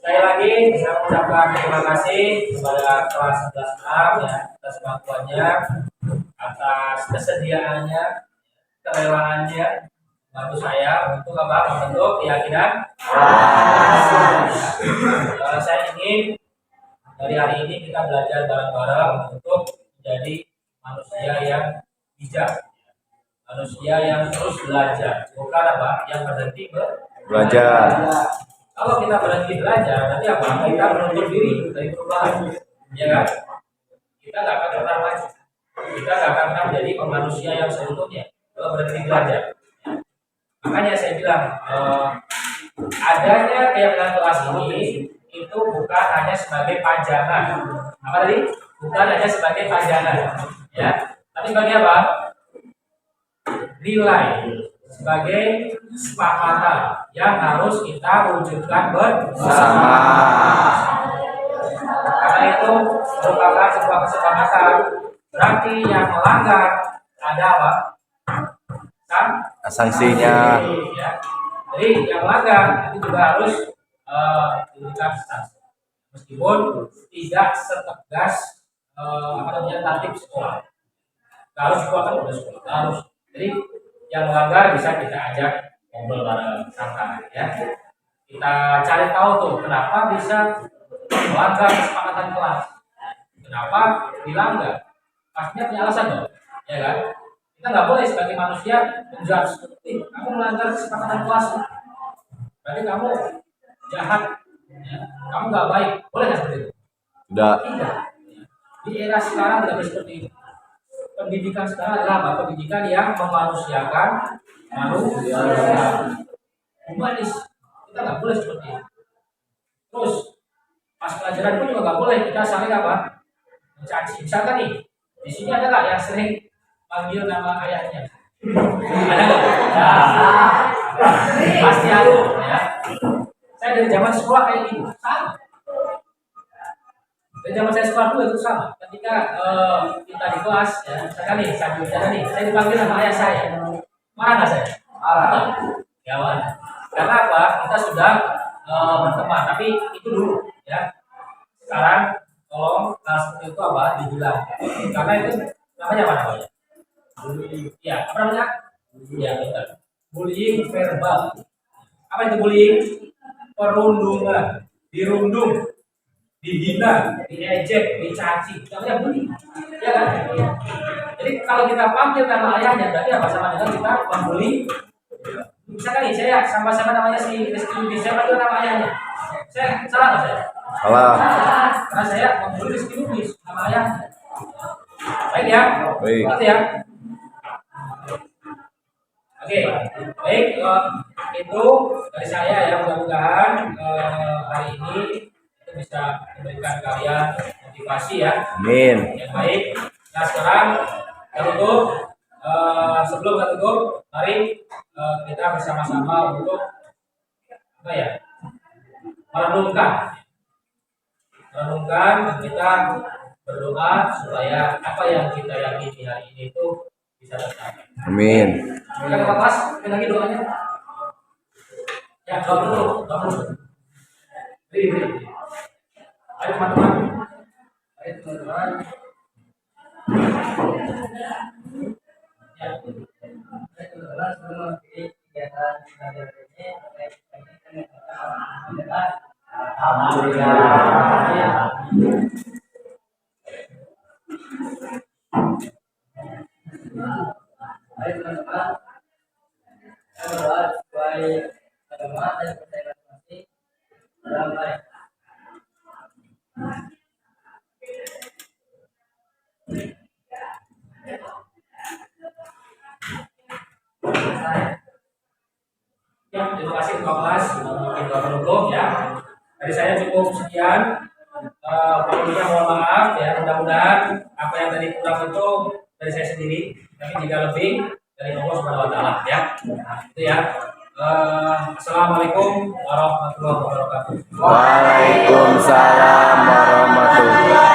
Sekali lagi saya mengucapkan terima kasih kepada kelas 11A ya, atas bantuannya, atas kesediaannya, kerelaannya bantu saya untuk membentuk keyakinan. Saya ingin dari hari ini kita belajar bareng-bareng untuk menjadi manusia yang bijak, manusia yang terus belajar, bukan yang berhenti belajar. Kalau kita berhenti belajar, nanti kita menuntut diri dari perubahan, ya kan? Kita nggak akan pernah maju, kita nggak akan pernah menjadi manusia yang seutuhnya kalau berhenti belajar. Makanya saya bilang adanya keyakinan kelas ini itu bukan hanya sebagai pajangan. Apa tadi? Bukan hanya sebagai pajangan, ya. Tapi sebagai apa? Nilai, sebagai kesepakatan yang harus kita wujudkan bersama. Karena itu merupakan sebuah kesepakatan. Berarti yang melanggar ada apa? Sanksinya. Ya. Jadi yang melanggar itu juga harus diberikan sanksi. Meskipun tidak setegas tatib sekolah. Harus dikeluarkan oleh sekolah. Harus. Jadi yang melanggar bisa kita ajak ngobrol bareng santai ya. Kita cari tahu tuh kenapa bisa melanggar kesepakatan kelas. Kenapa dilanggar? Pastinya punya alasan dong, ya kan? Kita nggak boleh sebagai manusia menjudge, kamu melanggar kesepakatan kelas, berarti kamu jahat, ya. Kamu nggak baik, boleh nggak seperti itu? Tidak. Di era sekarang tidak seperti itu. Pendidikan sekarang adalah apa? Pendidikan yang memanusiakan manusia, humanis. Kita nggak boleh seperti itu. Terus pas pelajaran pun juga nggak boleh kita saling apa? Mencaci. Misalkan nih, di sini ada nggak yang sering panggil nama ayahnya? Ada nggak? Nah, pasti ada. Ya. Saya dari zaman sekolah kayak gitu, sama. Dari zaman saya sekolah dulu itu sama. Ketika kita di kelas, ya, saya dipanggil nama ayah saya. Marah nggak saya? Marah. Ya, karena apa? Kita sudah berteman, tapi itu dulu, ya. Sekarang tolong seperti itu apa? Dibilang. Karena itu namanya apa namanya? Bullying. Ya, apa namanya? Ya, betul. Bullying verbal. Apa itu bullying? Perundungan, dirundung, dihina, diejek, dicaci, namanya bullying, ya kan? Jadi kalau kita panggil nama ayahnya, berarti apa sama dengan kita membuli? Misalkan nih saya sama-sama namanya si Rizky, saya panggil nama ayahnya, saya salah nggak saya? Salah. Karena saya membuli Rizky Lubis, nama ayahnya. Baik ya? Baik. Ya? Oke, baik. itu dari saya ya, mudah-mudahan hari ini itu bisa memberikan kalian motivasi ya Amin. yang baik. Nah sekarang kita tutup. Sebelum kita tutup, mari kita bersama-sama untuk apa ya, merenungkan dan kita berdoa supaya apa yang kita yakini hari ini itu bisa tercapai. Amin. Kita ke kelas, lagi doanya. Ya, doa dulu. Beri. Ayo teman-teman. Ya. Ya, terima kasih Ketua Kelas, mungkin doa penutup ya. Dari saya cukup sekian. Pokoknya mohon maaf ya, mudah-mudahan apa yang tadi kurang itu dari saya sendiri, tapi jika lebih dari Allah Subhanahu wa taala ya. Nah, itu ya. Assalamualaikum warahmatullahi wabarakatuh. Waalaikumsalam warahmatullahi